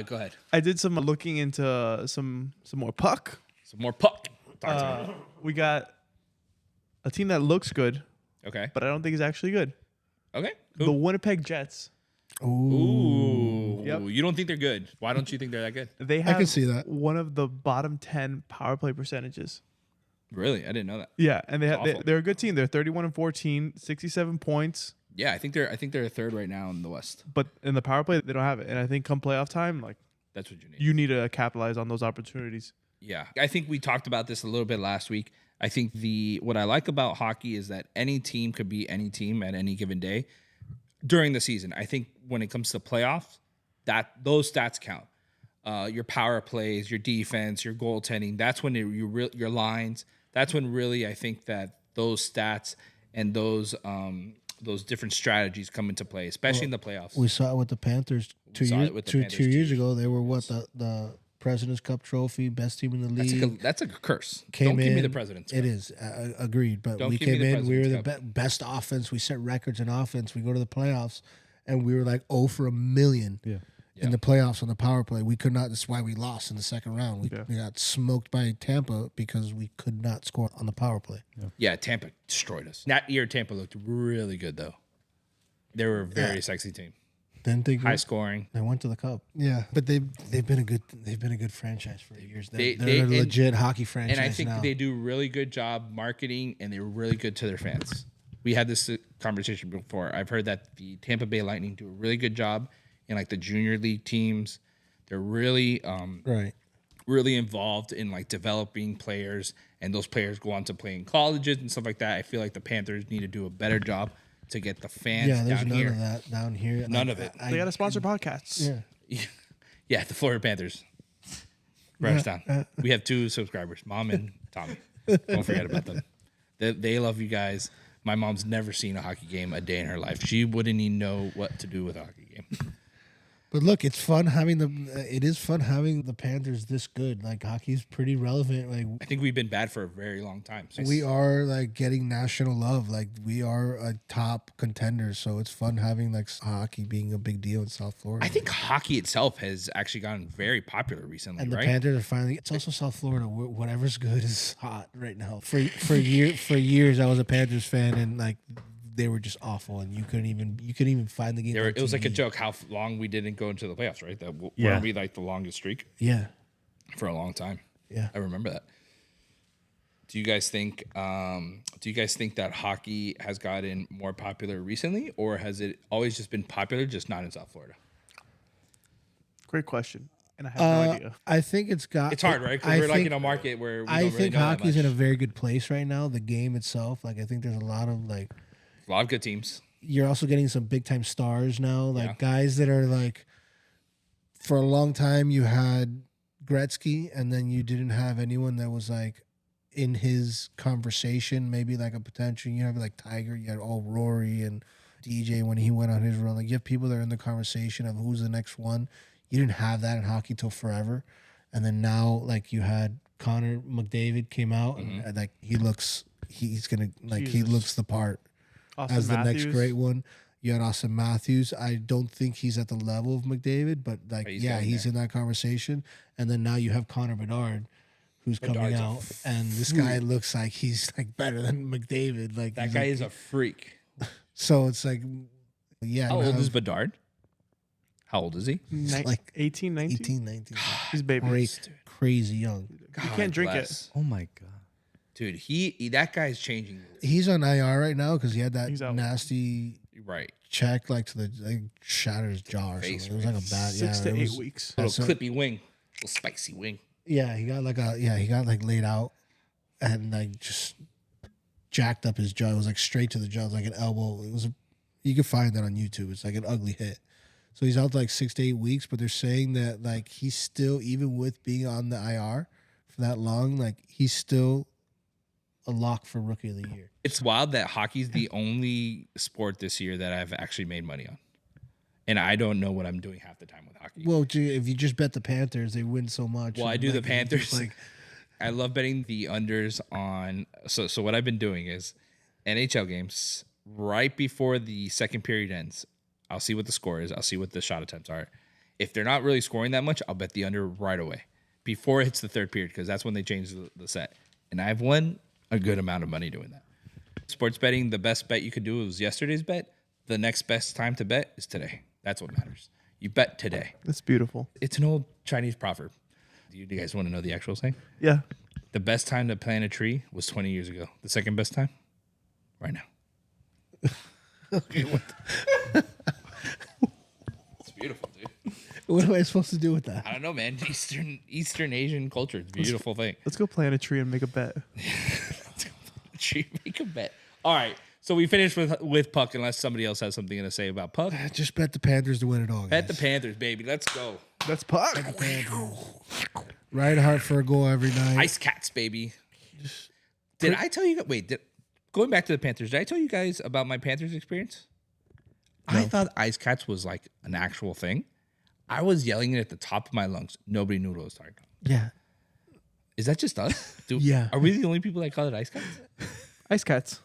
Go ahead. I did some looking into some more puck. Some more puck. Talk to me. We got a team that looks good, Okay. but I don't think is actually good. Okay. The Winnipeg Jets. Ooh. Yep. You don't think they're good? Why don't you think they're that good? They have can see that. one of the bottom 10 power play percentages. Really? I didn't know that. Yeah, and awful. they're a good team. They're 31-14, 67 points. Yeah, I think they're third right now in the West. But in the power play, they don't have it. And I think come playoff time, like That's what you need. you need to capitalize on those opportunities. Yeah. I think we talked about this a little bit last week. I think what I like about hockey is that any team could be any team at any given day during the season. I think when it comes to playoffs, those stats count. Your power plays, your defense, your goaltending. That's when your lines. That's when really I think that those stats and those different strategies come into play, especially in the playoffs. We saw it with the Panthers 2 years ago. They were the President's Cup trophy, best team in the league. That's a curse. Don't give me the President's Cup. It is agreed, but we came in. We were the best offense. We set records in offense. We go to the playoffs, and we were like 0 for a million. Yeah. In the playoffs on the power play. We could not. That's why we lost in the second round. We got smoked by Tampa because we could not score on the power play. Yeah, Tampa destroyed us. That year, Tampa looked really good, though. They were a very sexy team. Then they high scoring. They went to the Cup. Yeah, but they've been a good franchise for years. They're a legit hockey franchise. And I think now. they do really good job marketing, and they're really good to their fans. We had this conversation before. I've heard that the Tampa Bay Lightning do a really good job in like the junior league teams. They're really really involved in like developing players, and those players go on to play in colleges and stuff like that. I feel like the Panthers need to do a better job to get the fans down here. Yeah, there's none of that down here. None of it. They got to sponsor podcasts. Yeah, the Florida Panthers. Down. We have 2 subscribers, Mom and Tommy. Don't forget about them. They love you guys. My mom's never seen a hockey game a day in her life. She wouldn't even know what to do with a hockey game. But look, it's fun having it is fun having the Panthers this good. Like hockey's pretty relevant. Like I think we've been bad for a very long time. We are like getting national love. Like we are a top contender. So it's fun having like hockey being a big deal in South Florida. I think hockey itself has actually gotten very popular recently. And the right? Panthers are finally. It's also South Florida. Whatever's good is hot right now. For years, I was a Panthers fan, and like. They were just awful, and you couldn't even find the game. It was like a joke how long we didn't go into the playoffs, right? That Yeah. weren't we like the longest streak? Yeah, for a long time. Yeah, I remember that. Do you guys think that hockey has gotten more popular recently, or has it always just been popular, just not in South Florida? Great question, and I have no idea. I think it's hard, right? Because we're like in a market where we don't really know hockey's that much. in a very good place right now. The game itself, like I think there's a lot of good teams. You're also getting some big time stars now, like guys that are like. For a long time, you had Gretzky, and then you didn't have anyone that was like in his conversation. Maybe like a potential. You have like Tiger. You had Rory and DJ when he went on his run. Like you have people that are in the conversation of who's the next one. You didn't have that in hockey till forever, and then now like you had Connor McDavid came out and like he looks the part. Austin as the Matthews. next great one. You had Austin Matthews. I don't think he's at the level of McDavid, but like, he's in that conversation. And then now you have Connor Bedard, who's coming out, and this guy looks like he's like better than McDavid. Like that guy is a freak. So it's like, How old is Bedard? How old is he? Like 18, 19? 18, 19. He's baby. Crazy young. You can't drink it. Oh my god. Dude, that guy's changing. He's on IR right now because he had that He's out. Right. check like to the shattered his jaw or something. It was like a bad 6 to 8 weeks. Little clippy wing. Little spicy wing. Yeah, he got like laid out and like just jacked up his jaw. It was like straight to the jaw. It was like an elbow. You can find that on YouTube. It's like an ugly hit. So he's out like 6 to 8 weeks, but they're saying that like he's still, even with being on the IR for that long, like he's still a lock for Rookie of the Year. It's wild that hockey's the only sport this year that I've actually made money on. And I don't know what I'm doing half the time with hockey. Well, if you just bet the Panthers, they win so much. Well, I do the Panthers. Like, I love betting the unders on. So what I've been doing is NHL games right before the second period ends. I'll see what the score is. I'll see what the shot attempts are. If they're not really scoring that much, I'll bet the under right away before it hits the third period because that's when they change the set. And I've won a good amount of money doing that. Sports betting, the best bet you could do was yesterday's bet. The next best time to bet is today. That's what matters. You bet today. That's beautiful. It's an old Chinese proverb. Do you guys want to know the actual saying? Yeah. The best time to plant a tree was 20 years ago. The second best time? Right now. okay, It's beautiful, dude. What am I supposed to do with that? I don't know, man. Eastern Asian culture. It's a beautiful thing. Let's go plant a tree and make a bet. country. Make a bet. All right. So we finished with Puck, unless somebody else has something to say about Puck. Just bet the Panthers to win it all. Bet guys. the Panthers, baby. Let's go. That's Puck. Ride hard for a goal every night. Ice Cats, baby. Did I tell you? Wait, going back to the Panthers, did I tell you guys about my Panthers experience? No. I thought Ice Cats was like an actual thing. I was yelling it at the top of my lungs. Nobody knew what I was talking about. Yeah. Is that just us? Yeah. Are we the only people that call it Ice Cats? Ice Cats.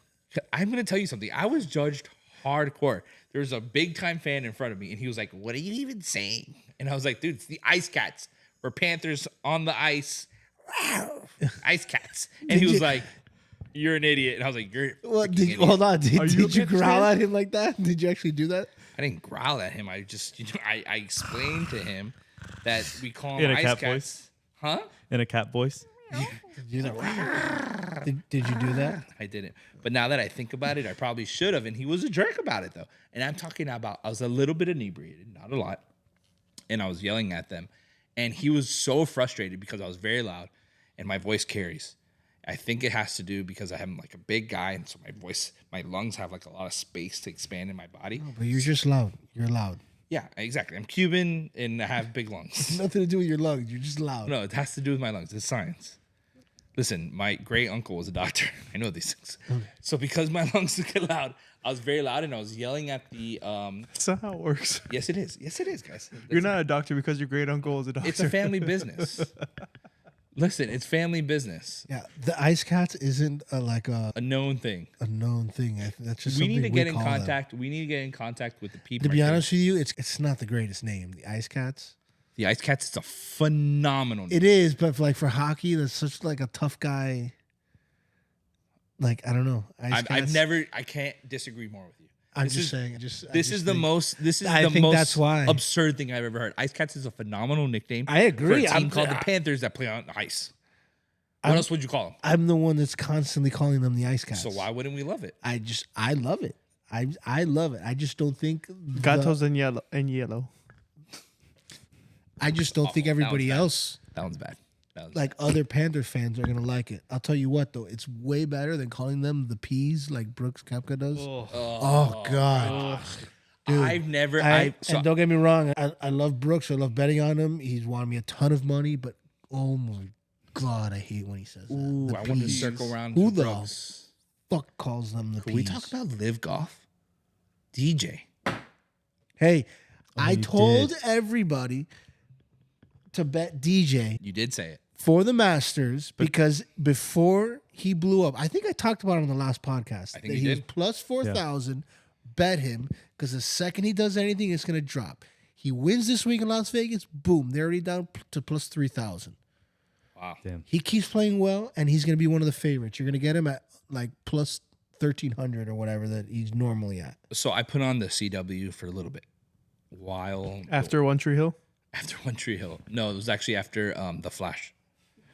I'm going to tell you something. I was judged hardcore. There was a big time fan in front of me, and he was like, "What are you even saying?" And I was like, "Dude, it's the Ice Cats. We're Panthers on the ice. Ice Cats." And he was like, "You're an idiot." And I was like, "You're hold on. Did you Panthers growl fan? at him like that? Did you actually do that? I didn't growl at him. I just, I explained to him that we call him In a Ice cat Cats. voice? Huh? In a cat voice. Did you do that? I didn't. But now that I think about it, I probably should have. And he was a jerk about it, though. And I'm talking about, I was a little bit inebriated, not a lot. And I was yelling at them. And he was so frustrated because I was very loud and my voice carries. I think it has to do because I'm like a big guy. And so my lungs have like a lot of space to expand in my body. But you're just loud. You're loud. Yeah, exactly. I'm Cuban and I have big lungs. Nothing to do with your lungs. You're just loud. No, it has to do with my lungs. It's science. Listen, my great uncle was a doctor. I know these things. Okay. So because my lungs get loud, I was very loud and I was yelling at the. That's not how it works. Yes, it is. Yes, it is, guys. You're not a doctor because your great uncle is a doctor. It's a family business. Listen, it's family business. Yeah, the Ice Cats isn't A known thing. a known thing. That's just We something need to get in call them. contact. We need to get in contact with the people. To be honest with you, it's not the greatest name, the Ice Cats. The Ice Cats is a phenomenal name. It is, but for hockey, that's such like a tough guy. Like I don't know. I can't disagree more with you. I'm just saying. This is the most that's why. absurd thing I've ever heard. Ice Cats is a phenomenal nickname. I agree. For a team called the Panthers that play on ice. What else would you call them? I'm the one that's constantly calling them the Ice Cats. So why wouldn't we love it? I love it. I love it. I just don't think Gatos and yellow. I just don't think everybody else, That one's bad. like other Panther fans, are gonna like it. I'll tell you what, though, it's way better than calling them the Peas, like Brooks Koepka does. Oh God, dude, I've never. and don't get me wrong, I love Brooks. I love betting on him. He's won me a ton of money, but oh my God, I hate when he says that. Ooh, The I want to Peas. circle around. Who to the Brooks. fuck calls them the Can Peas? we talk about Live Golf? DJ. Hey, I you told did. everybody to bet DJ You did say it. for the Masters because before he blew up, I think I talked about it on the last podcast. I think that you he was did. plus 4,000. Bet him because the second he does anything, it's going to drop. He wins this week in Las Vegas. Boom, they're already down to plus 3,000. Wow. Damn. He keeps playing well, and he's going to be one of the favorites. You're going to get him at like plus 1,300 or whatever that he's normally at. So I put on the CW for a little bit. After One Tree Hill? After One Tree Hill. No, it was actually after The Flash.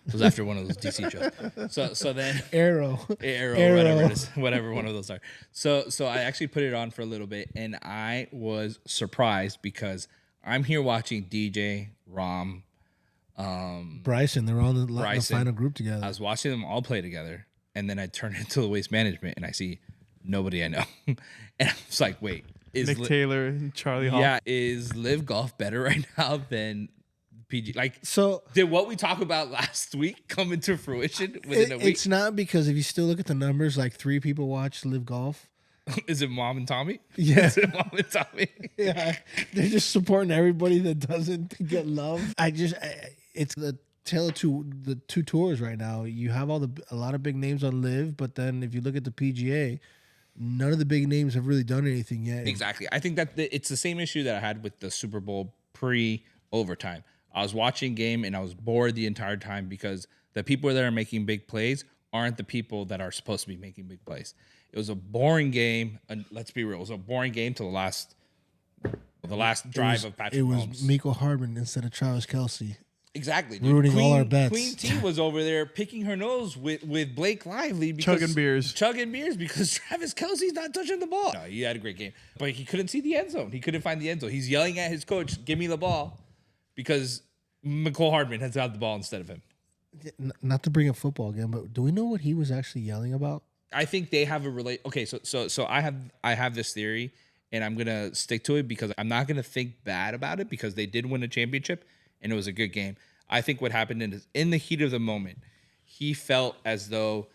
It was after one of those DC shows. So then Arrow. Arrow, Arrow. whatever it is, whatever one of those are. So I actually put it on for a little bit, and I was surprised because I'm here watching DJ, Rom, Bryson, they're all in the Bryson. final group together. I was watching them all play together, and then I turn into the Waste Management, and I see nobody I know, and I was like, wait, Nick Taylor and Charlie Hall. yeah, is Live Golf better right now than PG? Like, So did what we talked about last week come into fruition within a week? it's not because if you still look at the numbers, like 3 people watch Live Golf. Is it Mom and Tommy? Yeah. Is it Mom and Tommy? Yeah, they're just supporting everybody that doesn't get love. It's the tale of the two tours right now. You have a lot of big names on Live, but then if you look at the PGA, none of the big names have really done anything yet. Exactly. I think that it's the same issue that I had with the Super Bowl pre-overtime. I was watching game and I was bored the entire time because the people that are making big plays aren't the people that are supposed to be making big plays. It was a boring game, and let's be real, it was a boring game till the last drive of Patrick It was Mahomes. Miko Hardman instead of Travis Kelce. Exactly. Dude. Ruining all our bets. Queen T was over there picking her nose with Blake Lively. Because, Chugging beers because Travis Kelce's not touching the ball. No, he had a great game. But he couldn't see the end zone. He couldn't find the end zone. He's yelling at his coach, give me the ball, because McCole Hardman has got the ball instead of him. Not to bring up football again, but do we know what he was actually yelling about? I think they have a Okay, so I have this theory, and I'm gonna stick to it because I'm not gonna think bad about it because they did win a championship and it was a good game. I think what happened is in the heat of the moment, he felt as though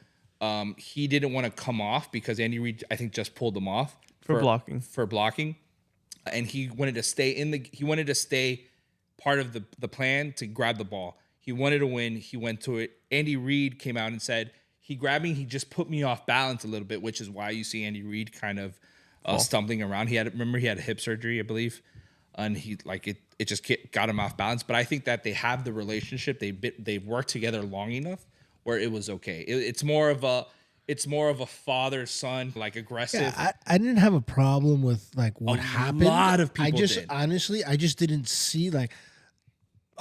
he didn't want to come off because Andy Reid, I think, just pulled him off For blocking. And he wanted to stay part of the plan to grab the ball. He wanted to win. He went to it. Andy Reid came out and said, he grabbed me. He just put me off balance a little bit, which is why you see Andy Reid kind of stumbling around. He had a hip surgery, I believe. And it just got him off balance. But I think that they have the relationship. They've worked together long enough where it was okay. It's more of a father-son, like aggressive. Yeah, I didn't have a problem with like what happened. A lot of people did. did. Honestly, I just didn't see like.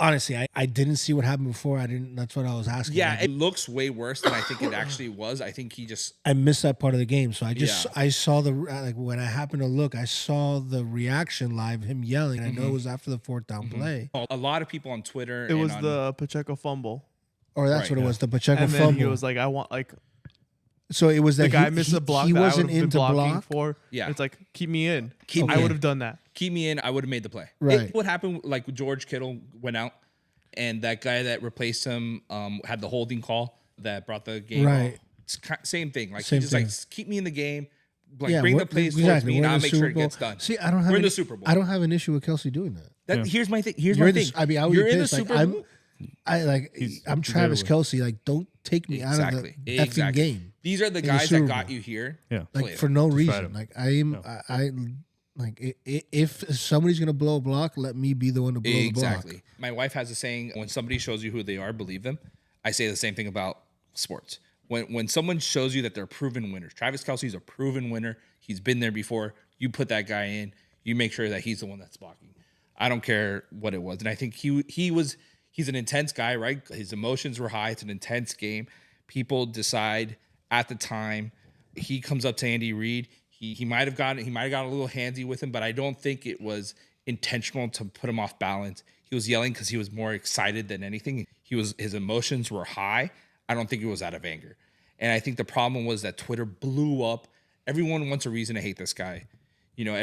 Honestly, I didn't see what happened before. That's what I was asking. Yeah, Like, it looks way worse than I think it actually was. I think he just. I missed that part of the game, so Yeah. I saw when I happened to look, I saw the reaction live, him yelling. I know it was after the fourth down play, A lot of people on Twitter. It was the Pacheco fumble. or that's Right, what it yeah. was, the Pacheco And then fumble. he was like, I want like So it was that the guy missed a block He that wasn't I would have been into blocking block. for. Yeah. It's like, keep me in. Keep me I in. would have done that. Keep me in. I would have made the play. Right. What happened? Like George Kittle went out, and that guy that replaced him had the holding call that brought the game. Right. It's same thing. Like Same he just thing. like keep me in the game. Like Yeah, bring we're- the plays towards exactly. me, and We're in I'll the make Super sure it Bowl. gets done. See, I don't have We're in any- the Super Bowl. I don't have an issue with Kelsey doing that. Here's my thing. Here's You're my in thing. the, I mean, I would You're be in the pissed. Like, Super Bowl. I'm Travis Kelsey. Like, don't take me out of the effing game. These are the the guys Super that got Bowl. you here. Yeah. Play Like them. for no ride reason. him. Like I like if somebody's gonna blow a block, let me be the one to blow the block. Exactly. My wife has a saying: when somebody shows you who they are, believe them. I say the same thing about sports. When someone shows you that they're proven winners, Travis Kelsey's a proven winner. He's been there before. You put that guy in. You make sure that he's the one that's blocking. I don't care what it was, and I think he's an intense guy, right? His emotions were high. It's an intense game. People decide at the time. He comes up to Andy Reid. He might have gotten a little handsy with him, but I don't think it was intentional to put him off balance. He was yelling because he was more excited than anything. His emotions were high. I don't think it was out of anger. And I think the problem was that Twitter blew up. Everyone wants a reason to hate this guy. You know,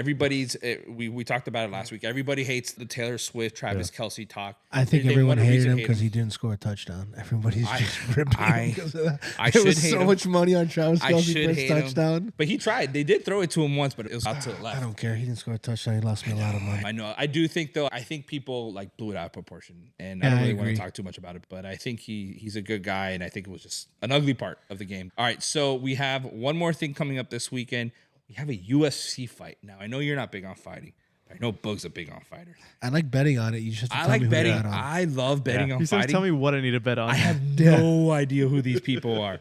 we talked about it last week. Everybody hates the Taylor Swift, Travis Kelsey talk. I think They everyone want a hated reason him to hate because he didn't score a touchdown. Everybody's just ripping him because of that. I There should was hate so him. much money on Travis I Kelsey should for his hate him. touchdown. But he tried. They did throw it to him once, but it was out to the left. I don't care. He didn't score a touchdown. He lost me a lot of money. I know. I do think though. I think people like blew it out of proportion, and Yeah, I don't I really want agree. to talk too much about it. But I think he's a good guy, and I think it was just an ugly part of the game. All right, so we have one more thing coming up this weekend. We have a UFC fight. Now I know you're not big on fighting. But I know Boog's a big on fighter. I like betting on it. You just have to I tell like me who betting. to bet on. I love betting on He says, fighting. tell me what I need to bet on. I have no idea who these people are.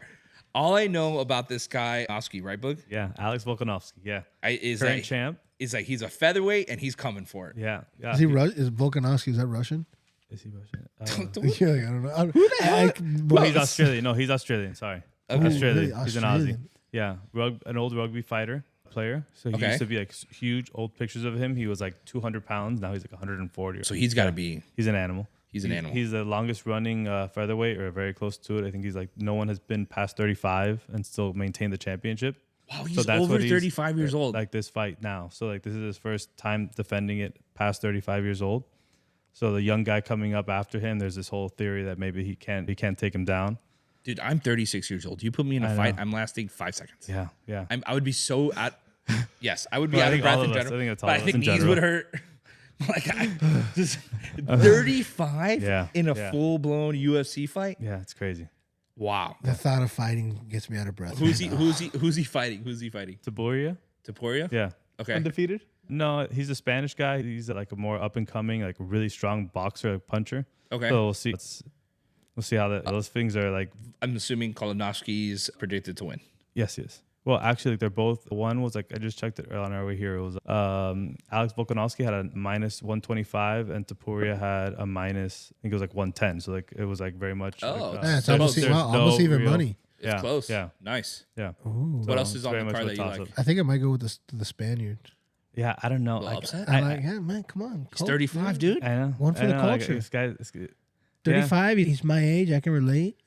All I know about this guy, Oski, right, Boog? Yeah. Alex Volkanovski. Yeah. Is Current like champ. is like he's a featherweight and he's coming for it. Yeah. Yeah. Is he Is Volkanovski? Is that Russian? Is he Russian? Yeah, I don't know. Who the hell? Well, he's Australian. No, he's Australian. Sorry. Australian. really? He's an Aussie. Australian. Yeah. An old rugby player. So he Okay. used to be like huge old pictures of him. He was like 200 pounds. Now he's like 140. So he's got to be. He's an animal. He's an animal. He's the longest running featherweight or very close to it. I think he's like, no one has been past 35 and still maintained the championship. Wow, So he's that's over what he's- 35 years old. Like this fight now. So like this is his first time defending it past 35 years old. So the young guy coming up after him, there's this whole theory that maybe he can't take him down. Dude, I'm 36 years old. You put me in a I fight, know. I'm lasting 5 seconds. Yeah, yeah. I would be so out. Yes, I would be Well, I out of think breath all in of us. general. I think that's but all I of us think in knees general. would hurt. Like just 35 Yeah, in a yeah. full blown UFC fight. Yeah, it's crazy. Wow. The thought of fighting gets me out of breath. Who's he fighting? Who's he fighting? Taburia? Taporia? Yeah. Okay. Undefeated? No, he's a Spanish guy. He's like a more up and coming, like really strong boxer, like puncher. Okay. So we'll see. We'll see how those things are like. I'm assuming Kolonowski's predicted to win. Yes. Well, actually, they're both. One was like I just checked it on our way here. It was Alex Volkanovski had a minus 125, and Tapuria had a minus. I think it was like 110. So like it was like very much. Oh, like, Yeah, it's There's almost, there's almost no even real- money. It's Yeah, close. yeah. Nice. Yeah. Ooh. What else is it's on very the much card a that you toss-up. like? I think I might go with the Spaniard. Yeah, I don't know. Little upset? I'm like, yeah, man, come on. He's 35, dude. I know. One for I the know, like, culture. this guy, 35, he's my age. I can relate.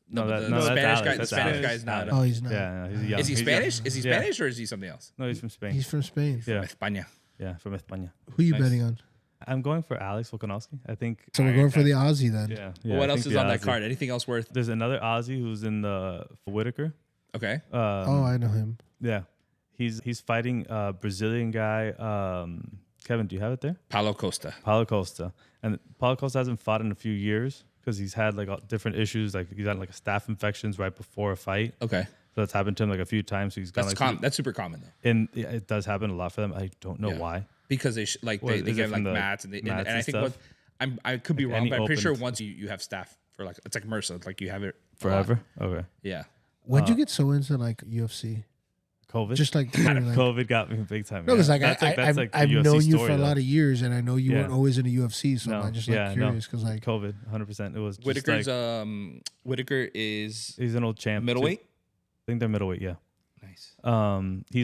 No, No, but that- the no, that's Spanish Alex. guy. The That's Spanish Alex. guy's not. Oh, he's not. Yeah, he's young. Is he He's Spanish? young. Is he Yeah. Spanish or is he something else? No, he's from Spain. He's from Spain. yeah, España. yeah, from España. Who you Nice. betting on? I'm going for Alex Volkanovski. I think. So we're going for the Aussie then. Yeah. Well, what I else think is the on that Aussie. card? Anything else worth? There's another Aussie who's in the Whitaker. Okay. Oh, I know him. Yeah, he's fighting a Brazilian guy. Kevin, do you have it there? Paulo Costa. Paulo Costa, and Paulo Costa hasn't fought in a few years because he's had like different issues. Like he's had like staph infections right before a fight. Okay. So that's happened to him like a few times. So he's got like That's super common though. and yeah, it does happen a lot for them. I don't know Yeah. why. Because they What, they is it get from like the mats and mats and I and think stuff? I could be Like wrong, any but I'm pretty sure open- once you have staph for like it's like MRSA, like you have it a lot. Forever. Okay. Yeah. When'd you get so into like UFC? COVID. Just like, COVID got me big time. no, because like, That's I've the UFC known you story, for a though. lot of years, and I know you Yeah. weren't always in the UFC, so No, I'm just yeah, like no. curious because like COVID, 100%. It was just Whitaker's like, Whitaker is he's an old champ. too. middleweight. I think they're middleweight. Yeah. Nice. He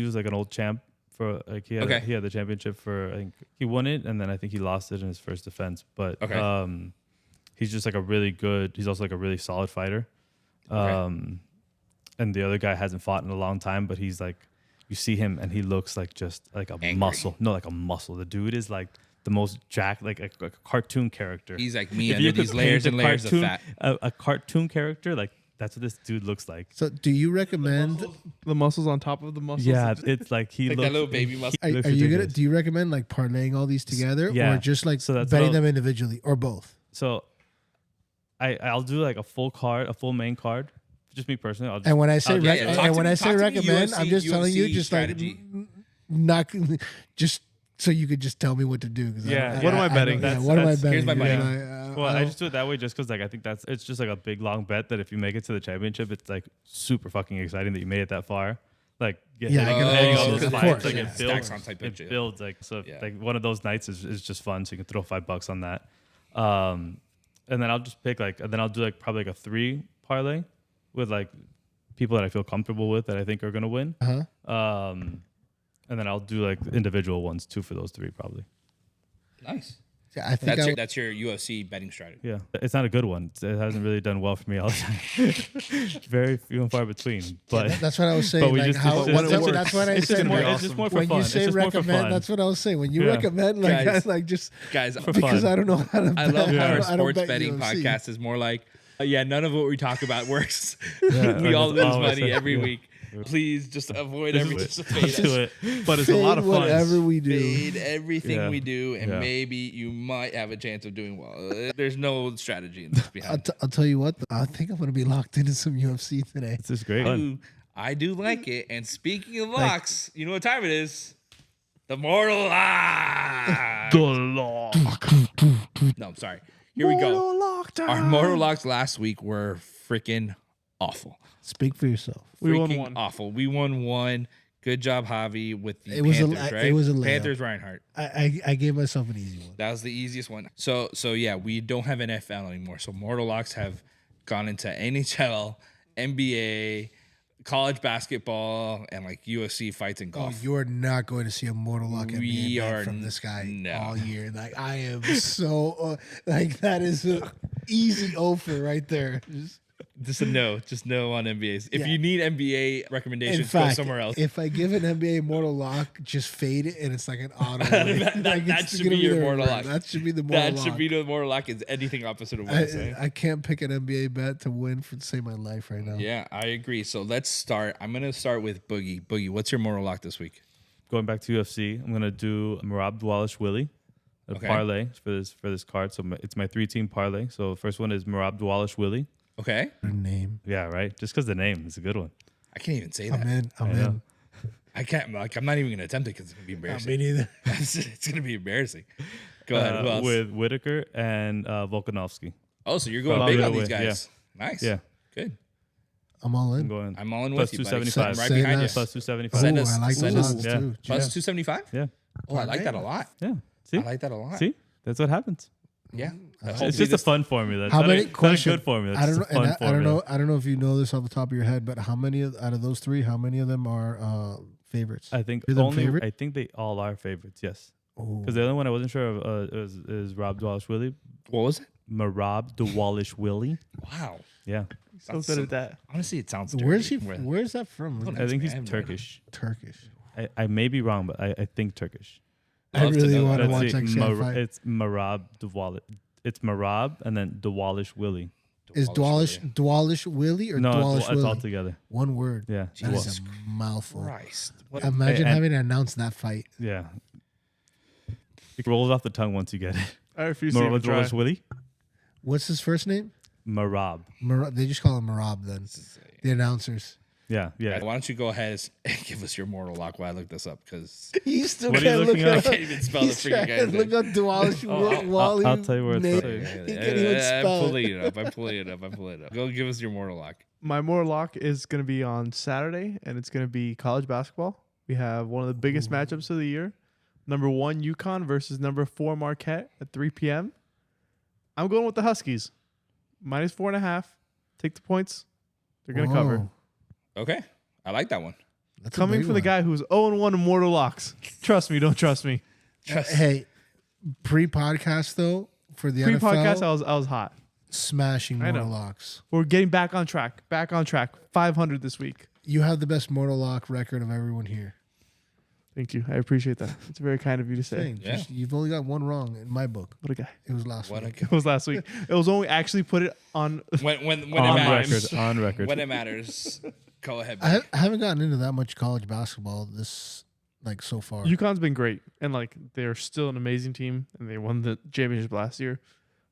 was like an old champ for like he had Okay. he had the championship for I think he won it and then I think he lost it in his first defense. But Okay. he's just like a really good. He's also like a really solid fighter. And the other guy hasn't fought in a long time, but he's like, you see him and he looks like just like a Angry. muscle. No, like a muscle. The dude is like the most jacked, like a cartoon character. He's like me If under you could these layers paint and a layers of cartoon- fat. A cartoon character, like that's what this dude looks like. So, do you recommend? The muscles on top of the muscles. Yeah, it's like he Like looks that little baby muscle. Are, looks are you gonna? ridiculous. Do you recommend like parlaying all these together, Yeah. or just like So that's betting what them individually, or both? So I'll do like a full main card. Just me personally. I'll just, And when I say I'll yeah, just- yeah. Talk and to when me- I talk say to me recommend, I'm just UFC telling you, just strategy. like not just so you could just tell me what to do. 'Cause Yeah. What am I betting? Yeah, That's- what am I that's- betting? here's my Because money. well, I I don't- just do it that way just because like I think it's just like a big long bet that if you make it to the championship, it's like super fucking exciting that you made it that far. Like Yeah, I can getting all imagine. those Of fights, course, like yeah. it Stacks builds, on type of shit. it builds like so. Yeah. Like one of those nights is just fun, so you can throw $5 on that. And then I'll just pick like, and then I'll do like probably like a 3 parlay with like people that I feel comfortable with that I think are gonna win. Uh-huh. And then I'll do like individual ones too for those 3 probably. Nice. Yeah, I think That's your UFC betting strategy. Yeah, it's not a good one. It hasn't really done well for me all the time. Very few and far between. But that's what I was saying. but we Like just- how, it's just- that's what I it's just said. more, when- it's just more for when fun. you It's say just more for recommend, fun. that's what I was saying. When you Yeah. recommend, like, Guys. like just Guys, because fun. I don't know how to. I love bet. how our I don't sports bet betting UFC. podcast is more like, none of what we talk about works. Yeah, we all it's lose always money like- every yeah. week. Please just avoid Just everything. do Just it. fade Let's do us. it. But it's a lot of Fade fun. whatever we do. Fade everything Yeah. we do, and Yeah. maybe you might have a chance of doing well. There's no strategy in this behind. I'll tell you what. I think I'm gonna be locked into some UFC today. It's just great. I do like it. And speaking of locks, you know what time it is? The Mortal Lock. No, I'm sorry. Here we go. Our Mortal Locks last week were freaking awful. Speak for yourself. We won Freaking one. awful. We won one. Good job, Javi, with the It was a- Panthers, right? it was a layup. Panthers Reinhardt. I gave myself an easy one. That was the easiest one. So yeah, we don't have NFL anymore. So Mortal Locks have gone into NHL, NBA, college basketball, and like UFC fights and Oh, golf. you are not going to see a Mortal Lock We NBA bet are from this guy no. all year. Like I am so like that is an easy offer right there. Just no on NBAs. If Yeah. you need NBA In recommendations, fact, go somewhere else. if I give an NBA Mortal Lock, just fade it, and it's like an auto. win. that it's should gonna be your the Mortal reverse. Lock. That should be the Mortal That Lock. should be the Mortal Lock. Is anything opposite of what I'm saying. I can't pick an NBA bet to win for to save my life right now. Yeah, I agree. So let's start. I'm gonna start with Boogie. Boogie, what's your Mortal Lock this week? Going back to UFC, I'm gonna do Marab Wallace Willie, a Okay. parlay for this card. So it's my 3-team parlay. So the first one is Marab Wallace Willie. Okay, Her name. Yeah, right. Just because the name is a good one. I can't even say I'm that. in. I'm I know. in. I can't. Like, I'm not even gonna attempt it because it's gonna be Me embarrassing. neither. It's gonna be embarrassing. Go ahead. Who else? With Whitaker and Volkanovski. Oh, so you're going From big on middleweight, these guys. Nice. Yeah, good. I'm all I'm in. going. I'm all in Plus with you, buddy. 275. I'm right Say behind you. less. Plus 275. Send Ooh, us- I like send those us- odds yeah. too. Plus Jeez. 275. Yeah, Oh, I like that a lot. yeah. See, I like that a lot. see, that's what happens. Yeah. It's just a fun formula. It's How not many a, not a questions? good formula. It's I don't know. just a fun And I don't formula. know. I don't know if you know this off the top of your head, but how many out of those 3? How many of them are favorites? I think You're the only. favorite? I think they all are favorites. Yes, Ooh. because the other one I wasn't sure of is Rob Dwalish Willie. What was it? Marab Dwalish Willie. Wow. Yeah. So good at that. Honestly, it sounds dirty. Where's he? Where- Where's that from? I think I he's have no Turkish. Turkish. I may be wrong, but I think Turkish. I Love to really know want to that. watch Let's that see, guy fight. It's Marab Dwalish. It's Marab and then Dwalish Willie. Is Dwalish Willie or No, Dwalish it's Willie? all together. One word. Yeah. That is Jesus a mouthful. Christ. What Imagine And- having to announce that fight. Yeah. It rolls off the tongue once you get it. I refuse to even try. Dwalish Willie? What's his first name? Marab. They just call him Marab then. The announcers. Yeah. Why don't you go ahead and give us your mortal lock while I look this up? Because You still What are you can't looking look at? up. I can't even spell the He's freaking trying guy's to look name. up Dwalish Wally. I'll tell you where it's name. from. He can't even spell I'm it. pulling it up. I'm pulling it up. Go give us your mortal lock. My mortal lock is going to be on Saturday, and it's going to be college basketball. We have one of the biggest matchups of the year. Number 1, UConn versus number 4, Marquette at 3 p.m. I'm going with the Huskies. -4.5. Take the points. They're going to cover. Whoa. Okay. I like that one. That's a Coming big from the one. guy who's 0-1 in mortal locks. Trust me, don't trust me. Hey, pre-podcast though for the Pre-podcast, NFL, I was hot. smashing I know. mortal locks. We're getting back on track. 500 this week. You have the best mortal lock record of everyone here. Thank you. I appreciate that. It's very kind of you to say. Dang, Yeah. you've only got one wrong in my book. What a guy. It was last What week. It was last week. It was only actually put it on. When it On matters. record. On record. When it matters. Go ahead. I haven't gotten into that much college basketball this so far. UConn's been great, and they're still an amazing team, and they won the championship last year.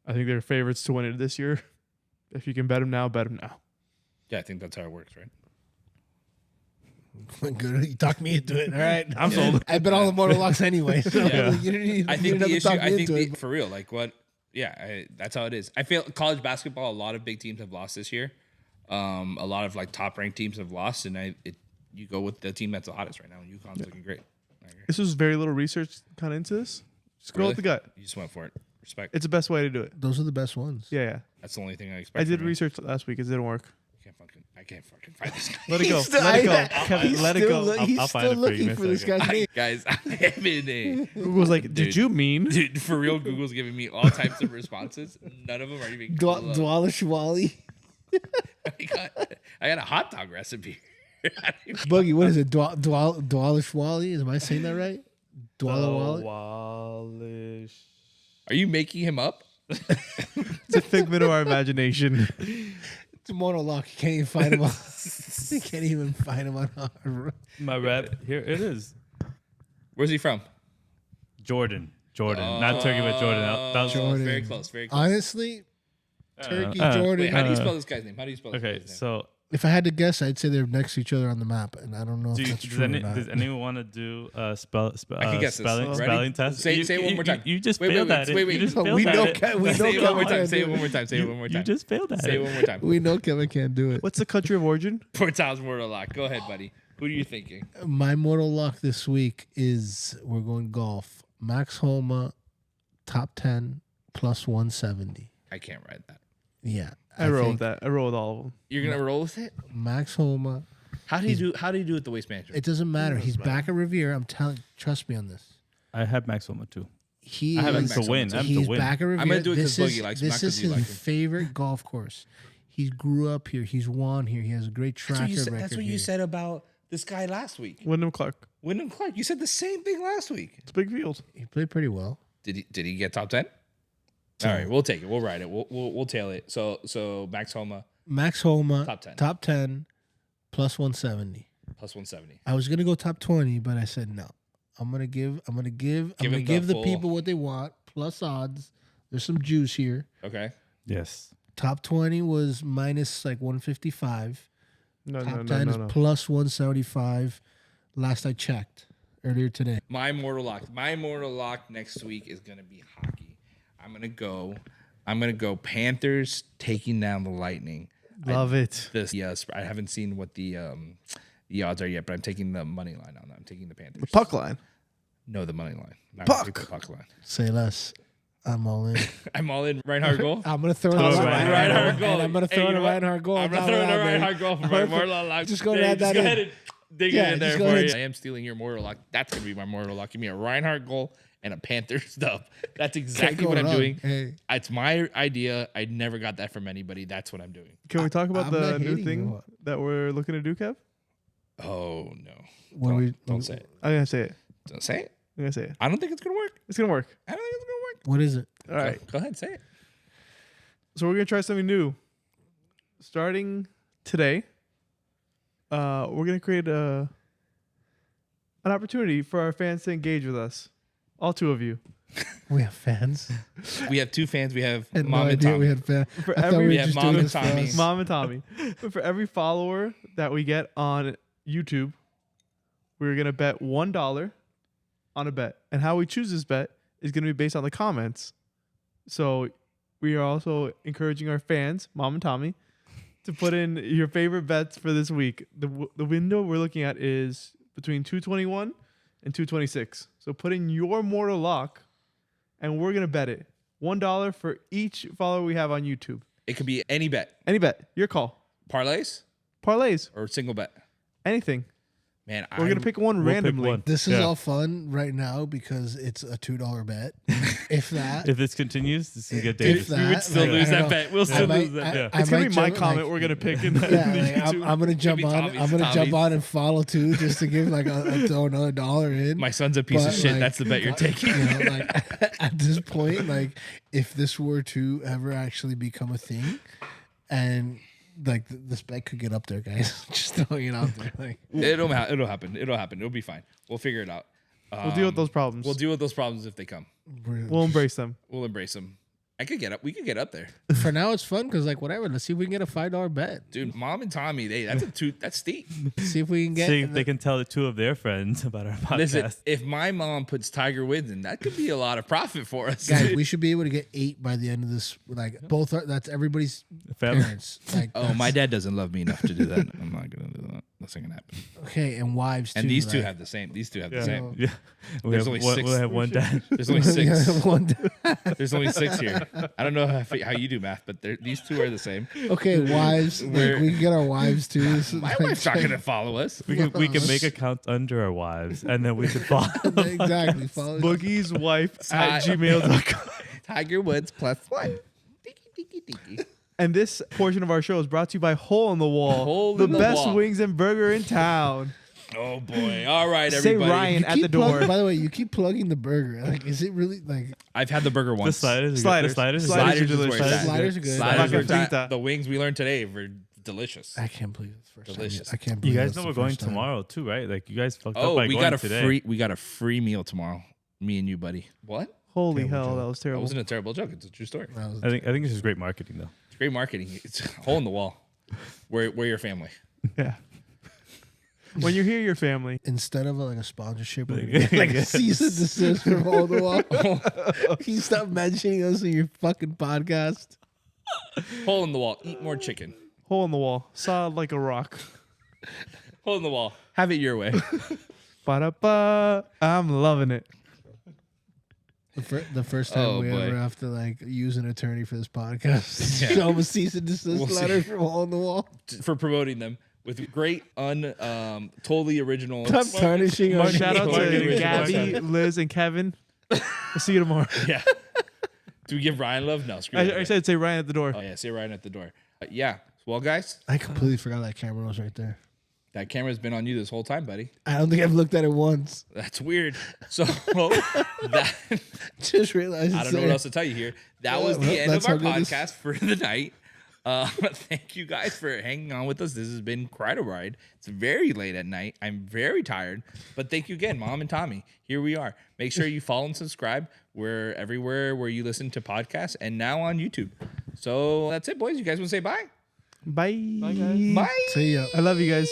I think they're favorites to win it this year. If you can bet them now, bet them now. Yeah, I think that's how it works, right? Good, you talked me into it. All right, I'm sold. I bet all the mortal locks anyway. So Yeah. you didn't need, I you think didn't have the to issue. talk I me think into it. for real, that's how it is. I feel college basketball. A lot of big teams have lost this year. A lot of top ranked teams have lost, and you go with the team that's the hottest right now. And UConn's looking great. This was very little research kind of into this. Just go Really? with the gut. You just went for it. Respect. It's the best way to do it. Those are the best ones. Yeah. That's the only thing I expect. I did from you. research last week. It didn't work. I can't fucking find this guy. Let it go. Still- Let it go. I- Kevin, he's let it still go. look- He's I'll find still it for you in looking a for this second. guy's name. Guys, I am in a Google's like, did Dude. you mean? dude. For real, Google's giving me all types of responses. None of them are even close. Dwalish Wally. I got a hot dog recipe. Boogie, what is it? Dwalish Wally? Am I saying that right? Dwala Wally? Walish. Are you making him up? It's a figment of our imagination. It's a monologue. You can't even find him on. You can't even find him on. My rep. Here it is. Where's he from? Jordan. Not Turkey, but Jordan. That was Jordan. Very close. Very close. Honestly, Turkey, uh, Jordan. Wait, how do you spell this guy's name? How do you spell this okay. guy's name? So If I had to guess, I'd say they're next to each other on the map, and I don't know if that's true or not. does anyone want to do spell I can guess this. spelling Ready? spelling test? Say it one more time. You just Wait, failed wait, at it. wait, wait. You just We failed know at it. Ke- we know Say it one more Kevin time. Say it can't one do more time. Say it one more You time. just failed at Say it it. one more time. We know Kevin can't do it. What's the country of origin? Portal's mortal lock. Go ahead, buddy. Who are you thinking? My mortal lock this week is we're going golf. Max Homa, top 10, plus 170. I can't write that. Yeah. I roll think with that. I roll with all of them. You're gonna roll with it? Max Homa. How do you do with the waste management? It doesn't matter. He's back at Riviera. I'm telling. Trust me on this. I have Max Homa too. He I have him is. to win. I have him He's to win. back at Riviera. gonna do it 'cause This Boogie is- likes him, not This 'cause is you his like him. favorite golf course. He grew up here. He's won here. He has a great track record. That's what you here. said about this guy last week. Wyndham Clark. Wyndham Clark. You said the same thing last week. It's a big field. He played pretty well. Did he get top 10? All right, we'll take it. We'll ride it. We'll tail it. So Max Homa Max Homa, Top 10. top 10, plus 170. plus 170. I was gonna go top 20, but I said no. I'm gonna give him the the full- people what they want, plus odds. There's some juice here. Okay. Yes. Top 20 was minus 155. No, Top no, 10 no, is no. plus 175. Last I checked earlier today. My mortal lock next week is gonna be hockey. I'm gonna go Panthers taking down the Lightning. Love it. Yes, I haven't seen what the odds are yet, but I'm taking the money line on that. I'm taking the Panthers. The puck line. No, the money line. Not Puck. gonna take the puck line. Say less. I'm all in. I'm all in Reinhard goal. I'm gonna throw in a Reinhard Reinhardt goal. goal. I'm gonna Hey, throw you in a know what? Reinhardt goal. I'm gonna throw in a Reinhard goal for my mortal lock. Just go Hey, add that go in. ahead and dig Yeah, it in there just for go you. ahead. I am stealing your mortal lock. That's gonna be my mortal lock. Give me a Reinhardt goal and a Panthers dub. That's exactly what I'm doing. Hey. It's my idea. I never got that from anybody. That's what I'm doing. Can we talk about I'm the not new hating thing you. that we're looking to do, Kev? Oh no! Don't say it. I'm gonna say it. Don't say it. I'm gonna say it. I don't think it's gonna work. It's gonna work. I don't think it's gonna work. What is it? All right. Go ahead, say it. So we're gonna try something new. Starting today, we're gonna create an opportunity for our fans to engage with us. All 2 of you. We have fans. We have 2 fans. We have I had Mom no and idea Tommy. we had fans. For I thought every- we We were have just Mom doing and this for Tommy. us. Mom and Tommy. But for every follower that we get on YouTube, we're gonna bet $1 on a bet. And how we choose this bet is gonna be based on the comments. So we are also encouraging our fans, Mom and Tommy, to put in your favorite bets for this week. The window we're looking at is between 221 and 226. So put in your mortal lock, and we're gonna bet it. $1 for each follower we have on YouTube. It could be any bet, Any bet, your call. parlays Parlays, or single bet. anything. Man, We're gonna pick one We'll pick randomly. one. This is Yeah. all fun right now because it's a $2 bet. If that, If this continues, this is gonna get if dangerous. that, We would still like, lose I don't that know. bet. We'll I still might- lose that. yeah. It's gonna be my jump, comment like- we're gonna pick in Yeah, the like, YouTube. I'm gonna jump on. Tommy's, I'm gonna jump Tommy's. on and follow too, just to give like throw another $1 in. My son's a piece of But, shit. like, That's the bet you're taking. You know, like at this point, like if this were to ever actually become a thing, and like this bet could get up there, guys. Just throwing it out there. Like It'll happen. It'll be fine. We'll figure it out. We'll deal with those problems. We'll deal with those problems if they come. We'll embrace them. We'll embrace them. I could get up. We could get up there, for now, it's fun because like whatever. Let's see if we can get a $5 bet. dude. Mom and Tommy, that's steep. See if we can get. See if they can tell the 2 of their friends about our podcast. Listen, if my mom puts Tiger Woods in, that could be a lot of profit for us. Guys, we should be able to get 8 by the end of this. Like both are. That's everybody's Family. parents. Like Oh, my dad doesn't love me enough to do that. I'm not gonna do that. That's not gonna happen. okay, and wives too. And these 2 right? have the same. These 2 have Yeah. the same. Yeah. We There's have only one, 6. we'll have one dad. There's only 6. One- There's only 6 here. I don't know how you do math, but these 2 are the same. okay, wives. Like, We're- we can get our wives too. This is My like- wife's not gonna follow us. We can make accounts under our wives, and then we could follow. exactly. Follow Boogie's wife at Ti- gmail.com. Tiger Woods +1. Tiki. And this portion of our show is brought to you by Hole in the Wall, Hole the in the best Wall. wings and burger in town. Oh boy! All right, Say everybody. Ryan at Keep the door. By the way, you keep plugging the burger. Like, is it really like I've had the burger The once. sliders. Sliders. The sliders. Sliders are is where it's delicious. at. Sliders are good. Sliders Sliders are are at. good. The wings we learned today were delicious. I can't believe it's the first Delicious. time. I can't You believe guys it's know the we're going first time. tomorrow too, right? Like you guys fucked Oh, up by we going got a today. we got a free meal tomorrow. Me and you, buddy. What? Holy Terrible hell, joke. that was That terrible. wasn't a terrible joke. It's a true story. That was- I think this is great marketing though. It's great marketing. It's a hole in the wall. We're your family. Yeah. When you hear your family, Instead of like a sponsorship, we're Like- gonna get, like a cease and desist from all the wall. Can you stop mentioning us in your fucking podcast? Hole in the wall. Eat more chicken. hole in the wall, solid like a rock. Hole in the wall. Have it your way. Ba-da-ba. I'm loving it. The first time Oh, we boy. ever have to like use an attorney for this podcast. Yeah. Show them a cease and desist We'll see. letter from Hole in the Wall. For promoting them with great totally original. Stop tarnishing our Shout out Marketing to original Gabby, content. Liz, and Kevin. We'll see you tomorrow. Yeah. Do we give Ryan love? No, screw I that. said say Ryan at the door. Oh yeah, see Ryan at the door. Yeah. Well, guys, I completely forgot that camera was right there. that camera's been on you this whole time, buddy. I don't think I've looked at it once. That's weird. So that Just realized. I don't know what else to tell you here. That was the Well, end of that's our how good this- podcast for the night. Thank you guys for hanging on with us. This has been quite a ride. It's very late at night. I'm very tired. But thank you again, Mom and Tommy. Here we are. Make sure you follow and subscribe. We're everywhere where you listen to podcasts and now on YouTube. So that's it, boys. You guys want to say bye? Bye. Bye, guys. Bye. See ya. I love you guys.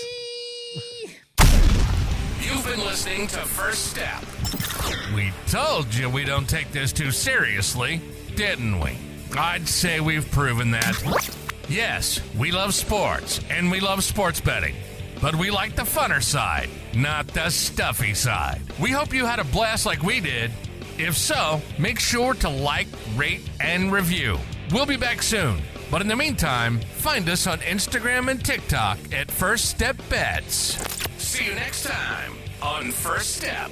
You've been listening to First Step. We told you we don't take this too seriously, didn't we? I'd say we've proven that. Yes, we love sports, and we love sports betting. But we like the funner side, not the stuffy side. We hope you had a blast like we did. If so, make sure to like, rate, and review. We'll be back soon. But in the meantime, find us on Instagram and TikTok at First Step Bets. See you next time on First Step.